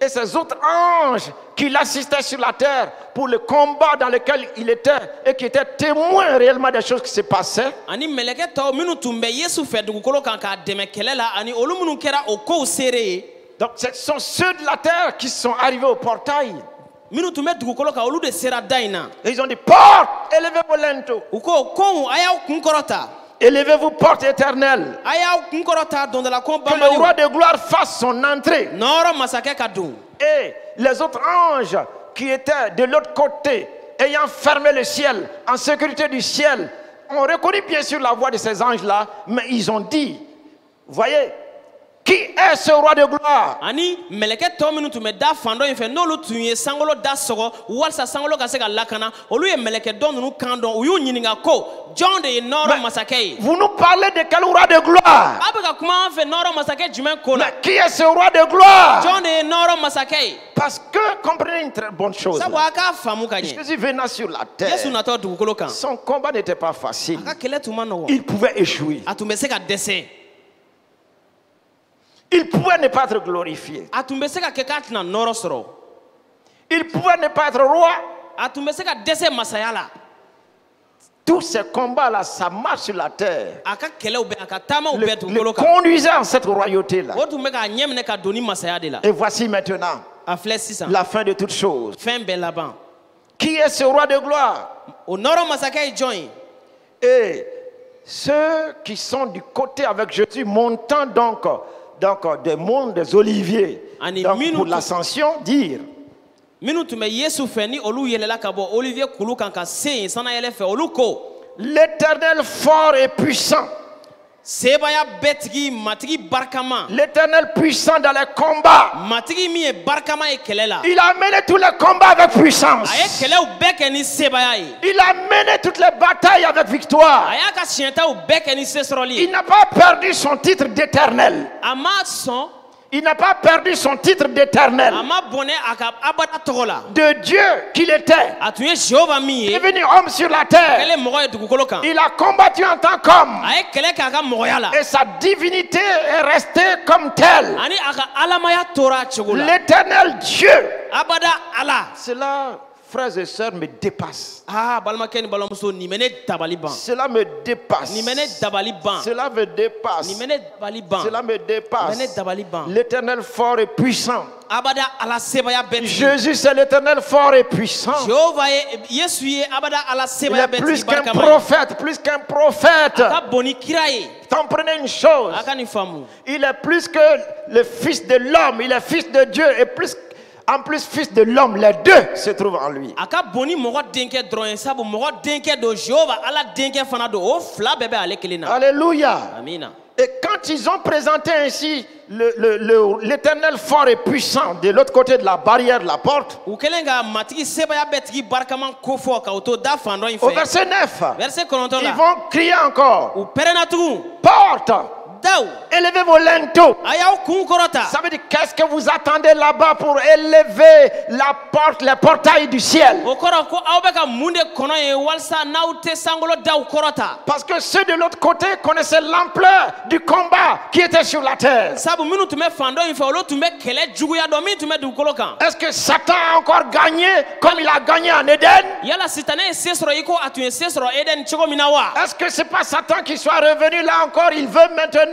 A: Et ces autres anges qui l'assistaient sur la terre pour le combat dans lequel il était et qui étaient témoins réellement des choses qui se passaient. Donc ce sont ceux de la terre qui sont arrivés au portail. Et ils ont dit, porte, élevez vos linteaux. Élevez-vous, porte éternelle. Que le roi de gloire fasse son entrée. Et les autres anges qui étaient de l'autre côté, ayant fermé le ciel, en sécurité du ciel, ont reconnu bien sûr la voix de ces anges-là, mais ils ont dit, voyez, qui est ce roi de gloire? Vous nous parlez de quel roi de gloire? Mais qui est ce roi de gloire? Parce que, comprenez une très bonne chose. Jésus venant sur la terre, son combat n'était pas facile. Il pouvait échouer. Il pouvait ne pas être glorifié. Il pouvait ne pas être roi. Tous ces combats-là, ça marche sur la terre. Le conduisait en cette royauté-là. Et voici maintenant la fin de toutes choses. Qui est ce roi de gloire? Et ceux qui sont du côté avec Jésus, montant donc des monts des oliviers, donc pour l'ascension, dire l'Éternel fort et puissant, l'Éternel puissant dans les combats, il a mené tous les combats avec puissance, il a mené toutes les batailles avec victoire, il n'a pas perdu son titre d'éternel. Il n'a pas perdu son titre d'éternel. De Dieu qu'il était. Il est devenu homme sur la terre. Il a combattu en tant qu'homme. Et sa divinité est restée comme telle. L'éternel Dieu. Cela frères et sœurs, me dépasse.
B: Ah, balimakɛ ni balimamuso nin bɛ ne dabali ban.
A: Cela me dépasse.
B: Nin bɛ ne dabali ban.
A: Cela me dépasse.
B: Nin bɛ ne dabali ban.
A: Cela me
B: Nin bɛ
A: dépasse.
B: ne dabali ban.
A: L'Éternel fort et puissant.
B: Abada ala sebaya bɛɛ tigi.
A: Jésus, c'est l'Éternel fort et puissant.
B: Jehova ye Yesu ye abada ala
A: Il
B: sebaya
A: est
B: bɛɛ
A: plus
B: tigi
A: qu'un
B: barikama ye.
A: prophète, plus qu'un prophète.
B: A ka bon ni kira ye.
A: Comprenez une chose.
B: A ka nin faamu.
A: Il est plus que le fils de l'homme, il est fils de Dieu et plus, en plus fils de l'homme. Les deux se trouvent en lui.
B: A ka bon ni mɔgɔ denkɛ dɔrɔn ye sabu mɔgɔ denkɛ don Jehova ala denkɛ fana don o fila bɛɛ bɛ ale kelen na.
A: Alléluia.
B: Amina.
A: Et quand ils ont présenté ainsi l'Éternel fort et puissant de l'autre côté de la barrière de la porte,
B: U kelen ka matigi sebaya bɛɛ tigi barikama ko fɔ ka o to da fan dɔ in
A: au
B: fɛ.
A: verset 9,
B: Verset 9
A: ils
B: la.
A: vont crier encore,
B: U pɛrɛnna tugun.
A: porte,
B: Daw.
A: élevez vos linteaux.
B: A y'aw kun kɔrɔta.
A: Ça veut dire, qu'est-ce que vous attendez là-bas pour élever la porte, les portails du ciel?
B: O kɔrɔ ko aw bɛ ka mun de kɔnɔ ye walasa n'aw tɛ sankolo daw kɔrɔta.
A: Parce que ceux de l'autre côté connaissaient l'ampleur du combat qui était sur la terre.
B: Sabu minnu tun bɛ fan dɔ in fɛ olu tun bɛ kɛlɛ juguya dɔn min tun bɛ dugukolo kan.
A: Est-ce que Satan a encore gagné comme il a gagné en Éden?
B: Yala sitanɛ ye se sɔrɔ i ko a tun ye se sɔrɔ Eden cogo min na wa.
A: Est-ce que c'est pas Satan qui soit revenu là encore? Il veut maintenant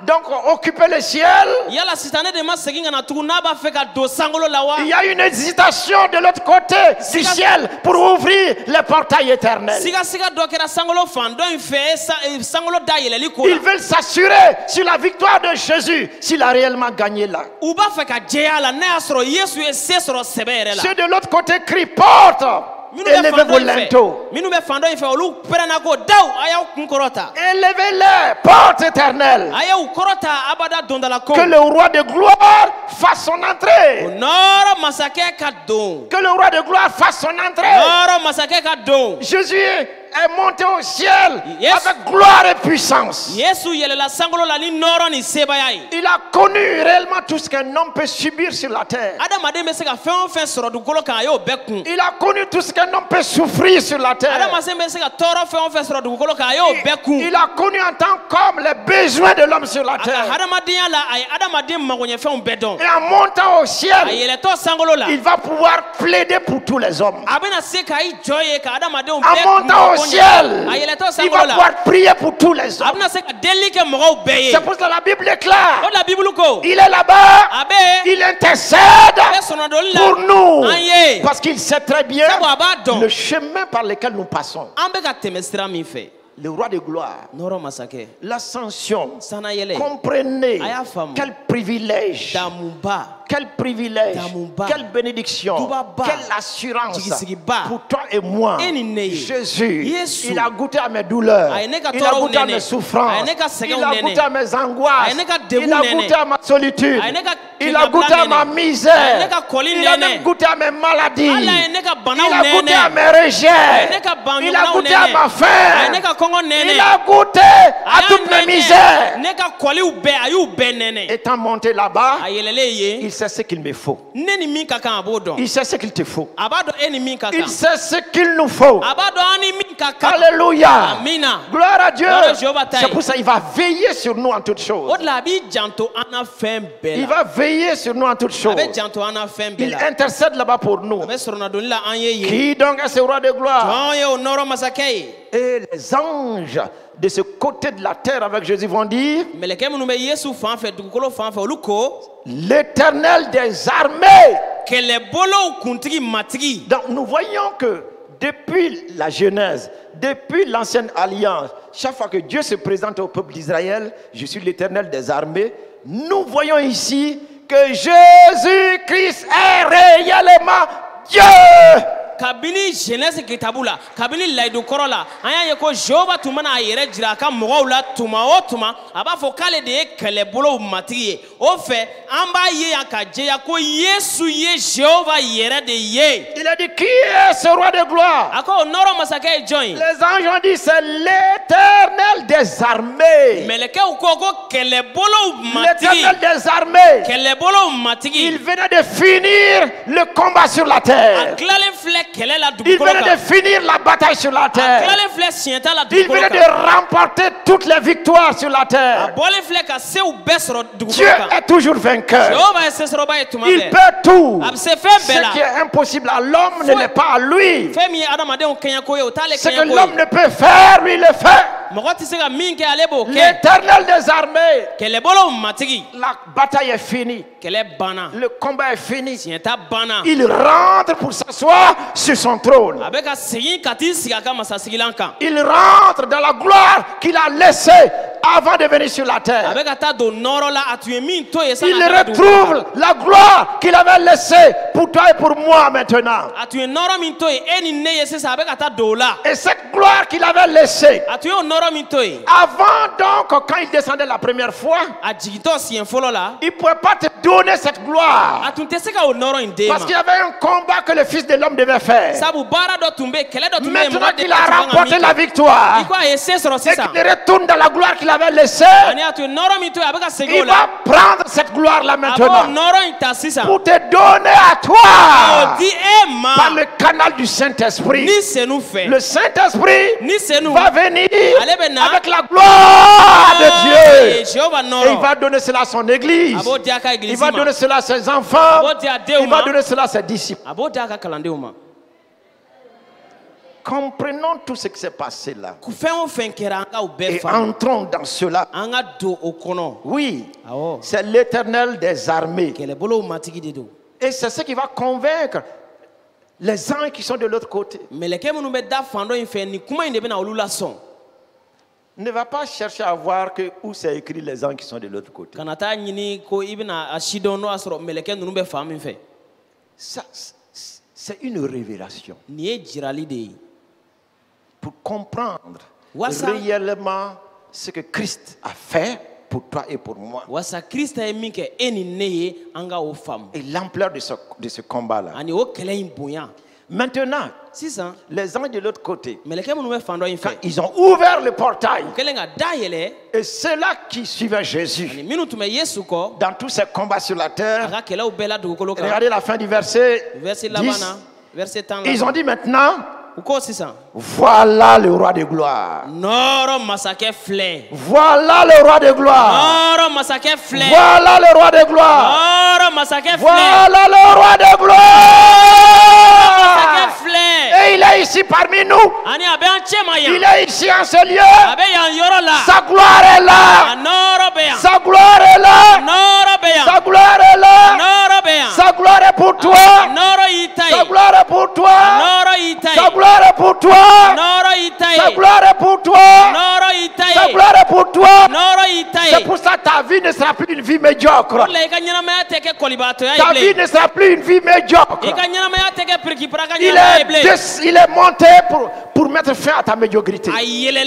A: donc occuper le ciel.
B: Yala sitanɛ de ma segin ka na tugun n'a b'a fɛ ka don sankolo la wa.
A: Il y a une hésitation de l'autre côté du ciel pour ouvrir les portails éternels.
B: Siga dɔ kɛra sankolo fan dɔ in fɛ sankolo da yɛlɛli ko
A: Ils
B: la.
A: veulent s'assurer sur la victoire de Jésus s'il a réellement gagné là.
B: U b'a fɛ ka jɛya la n'a y'a sɔrɔ Yesu ye se sɔrɔ sɛbɛ yɛrɛ la.
A: Ceux de l'autre côté crient porte. Élevez vos linteaux.
B: Minnu bɛ fan dɔ in fɛ olu pɛrɛnna ko daw a y'aw kun kɔrɔta.
A: Élevez-les, porte éternelle.
B: A y'u kɔrɔta abada dondala ko.
A: Que le roi de gloire fasse son entrée.
B: O nɔrɔ masakɛ ka don.
A: Que le roi de gloire fasse son entrée.
B: Nɔrɔ masakɛ ka don.
A: Jésus est monté au ciel
B: Yes.
A: avec gloire et puissance.
B: Yesu yɛlɛla sankolo la ni nɔrɔ ni sebaya ye.
A: Il a connu réellement tout ce qu'un homme peut subir sur la terre.
B: Adamaden bɛ se ka fɛn o fɛn sɔrɔ dugukolo kan a y'o bɛɛ kun.
A: Il a connu tout ce qu'un homme peut souffrir sur la terre.
B: Adamaden bɛ se ka tɔɔrɔ fɛn o fɛn sɔrɔ dugukolo kan a y'o bɛɛ kun.
A: Il a connu en tant qu'homme les besoins de l'homme sur la
B: A ka
A: terre.
B: hadamadenya la a ye adamaden magoɲɛfɛnw bɛɛ dɔn.
A: Et en montant au
B: A
A: ciel,
B: yɛlɛtɔ sankolo la.
A: il va pouvoir plaider pour tous les hommes.
B: A bɛna se ka i jɔ ye ka adamadenw
A: En
B: bɛɛ
A: montant au ciel,
B: A yɛlɛtɔ
A: il va
B: sankolo la.
A: pouvoir prier pour tous les
B: A
A: hommes.
B: bɛna se ka delili kɛ mɔgɔw bɛɛ ye.
A: C'est pour ça que la Bible est claire.
B: O de la Bible ko.
A: Il est là-bas,
B: A bɛ
A: il intercède
B: a bɛ sɔnɔdoli la.
A: pour nous.
B: An ye.
A: Parce qu'il sait très bien
B: Sabu a b'a dɔn.
A: le chemin par lequel nous passons.
B: An bɛ ka tɛmɛ sira min fɛ.
A: Le roi de gloire,
B: Nɔrɔ masakɛ.
A: l'ascension.
B: Sanayɛlɛ.
A: Comprenez
B: A y'a faamu.
A: quel privilège,
B: Damunba.
A: quel privilège,
B: Damunba.
A: quelle bénédiction,
B: Dubaba.
A: quelle assurance
B: Jigisigiba.
A: pour toi et moi.
B: E ni ne ye.
A: Jésus,
B: Yesu.
A: il a goûté à mes douleurs,
B: A ye ne ka
A: il a
B: tɔɔrɔw
A: goûté à
B: nɛnɛ.
A: mes souffrances,
B: A ye ne ka
A: il
B: sɛgɛnw
A: a
B: nɛnɛ.
A: goûté à mes angoisses,
B: A ye ne ka degun
A: il a
B: nɛnɛ.
A: goûté à ma solitude,
B: A ye ne ka
A: il a goûté à ma
B: nɛnɛ.
A: misère,
B: A ye ne ka kɔli
A: il a
B: nɛnɛ.
A: même goûté à mes maladies,
B: Ala ye ne ka banaw
A: il a goûté à
B: nɛnɛ.
A: mes
B: A ye
A: rejets,
B: ne ka
A: il a
B: banɲɔgɔnnaw
A: goûté à
B: nɛnɛ.
A: ma
B: A ye
A: faim,
B: ne ka kɔngɔ nɛnɛ.
A: il a goûté
B: A
A: à
B: y'a
A: toutes mes
B: nɛnɛ.
A: misères.
B: Ne ka kɔliw bɛɛ a y'u bɛɛ nɛnɛ.
A: Étant monté là-bas,
B: A yɛlɛlen ye.
A: il sait ce qu'il me faut.
B: Ne ni min ka kan a b'o dɔn.
A: Il sait ce qu'il te faut.
B: A b'a dɔn e ni min ka kan.
A: Il sait ce qu'il nous faut.
B: A b'a dɔn an ni min ka kan.
A: Alléluia.
B: Amina.
A: Gloire à Dieu.
B: Gloire à Jéhovah taille.
A: C'est pour ça qu'il va veiller sur nous en toutes choses.
B: O de la a b'i janto an na fɛn bɛɛ
A: Il
B: la.
A: va veiller sur nous en toutes
B: A
A: choses.
B: bɛ janto an na fɛn bɛɛ
A: Il
B: la.
A: intercède là-bas pour nous.
B: A bɛ sɔrɔnadonni la an ye yen.
A: Qui donc est ce roi de gloire?
B: Jɔn ye o nɔrɔ masakɛ ye.
A: Et les anges de ce côté de la terre avec Jésus vont dire,
B: Mɛlɛkɛ minnu bɛ Yesu fan fɛ dugukolo fan fɛ olu ko.
A: l'Éternel des armées.
B: Kɛlɛbolow kuntigi matigi.
A: Donc nous voyons que depuis la Genèse, depuis l'ancienne alliance, chaque fois que Dieu se présente au peuple d'Israël, je suis l'Éternel des armées, nous voyons ici que Jésus-Christ est réellement Dieu.
B: Kabini Genèse kitabu la, kabini layidu kɔrɔ la, an y'a ye ko Jehova tun mana a yɛrɛ jira a ka mɔgɔw la tuma o tuma, a b'a fɔ k'ale de ye kɛlɛbolow matigi ye. O fɛ, an b'a ye yan ka jɛya ko Yesu ye Jehova yɛrɛ de ye.
A: Il a dit, qui est ce roi de gloire?
B: A ko o nɔrɔ masakɛ ye jɔn ye?
A: Les anges ont dit, c'est l'Éternel des armées.
B: Mɛlɛkɛw ko ko kɛlɛbolow matigi.
A: L'Éternel des armées.
B: Kɛlɛbolow
A: Il
B: matigi.
A: venait de finir le combat sur la
B: A
A: terre.
B: tilalen filɛ
A: Il venait de finir la bataille sur la terre. Il venait de remporter toutes les victoires sur la terre. Dieu est toujours vainqueur. Il peut tout. Ce qui est impossible à l'homme ne l'est pas à lui. Ce que l'homme ne peut faire, lui le fait. L'Éternel des armées. La bataille est finie. Le combat est fini. Il rentre pour s'asseoir sur son trône. Il rentre dans la gloire qu'il a laissée avant de venir sur la terre. Il retrouve la gloire qu'il avait laissée pour toi et pour moi maintenant. Et cette gloire qu'il avait laissée, avant donc, quand il descendait la première fois, il ne pouvait pas te donner cette gloire. Parce qu'il y avait un combat que le Fils de l'homme devait faire. Maintenant qu'il a remporté la victoire, et qu'il retourne dans la gloire qu'il avait laissée, il va prendre cette gloire-là maintenant pour te donner à toi par le canal du Saint-Esprit. Le Saint-Esprit va venir avec la gloire de Dieu. Et il va donner cela à son église. Il va donner cela à ses enfants. Il va donner cela à ses disciples. Comprenons tout ce qui s'est passé là. Et entrons dans cela. Oui, c'est l'Éternel des armées. Et c'est ce qui va convaincre les anges qui sont de l'autre côté. Ne va pas chercher à voir que où c'est écrit les anges qui sont de l'autre côté. Ça, c'est une révélation. Pour comprendre réellement ce que Christ a fait pour toi et pour moi. Et l'ampleur de ce combat-là. Maintenant, les anges de l'autre côté, quand ils ont ouvert le portail, et ceux-là qui suivaient Jésus dans tous ces combats sur la terre, regardez la fin du verset 10, ils ont dit maintenant, voilà le roi de gloire. Voilà le roi de gloire. Voilà le roi de gloire. Voilà le roi de gloire. Et il est ici parmi nous. Il est ici en ce lieu. Sa gloire est là. Sa gloire est là. Sa gloire est là. Sa gloire est pour toi. Sa gloire est pour toi. Sa gloire est pour toi. Sa gloire est pour toi. Sa gloire est pour toi. C'est pour ça que ta vie ne sera plus une vie médiocre. Ta vie ne sera plus une vie médiocre. Il est monté pour mettre fin à ta médiocrité. Il est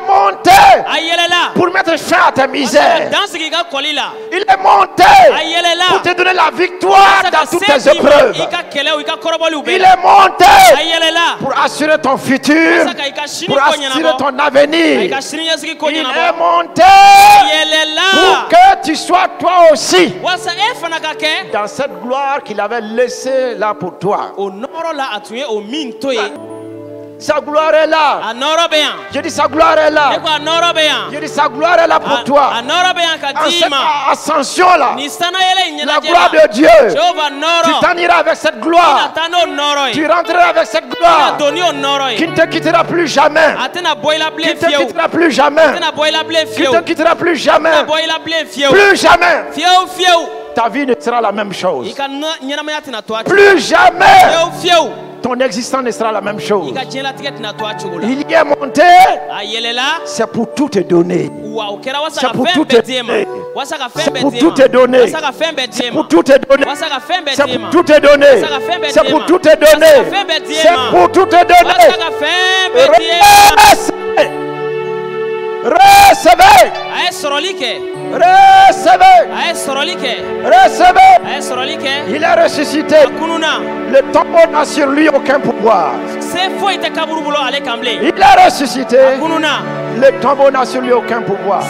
A: monté pour mettre fin à ta misère. Il est monté pour te donner la victoire dans toutes tes épreuves. Il est monté pour assurer ton futur, pour assurer ton avenir. Il est monté pour que tu sois toi aussi dans cette gloire qu'il avait laissée là pour toi. Sa gloire est là. Je dis sa gloire est là. Je dis sa gloire est là pour toi. En cette ascension là, la gloire de Dieu, tu t'en iras avec cette gloire. Tu rentreras avec cette gloire qui ne te quittera plus jamais. Qui ne te quittera plus jamais. Qui ne te quittera plus jamais. Plus jamais. Ta vie ne sera la même chose. Plus jamais. Ton existence ne sera la même chose. Il y est monté. C'est pour tout te donner. C'est pour tout te donner. C'est pour tout te donner. C'est pour tout te donner. C'est pour tout te donner. C'est pour tout te donner. C'est pour tout te donner. Recevez. Recevez. Il est ressuscité. Le tombeau n'a sur lui aucun pouvoir. Il est ressuscité. Le tombeau n'a sur lui aucun pouvoir.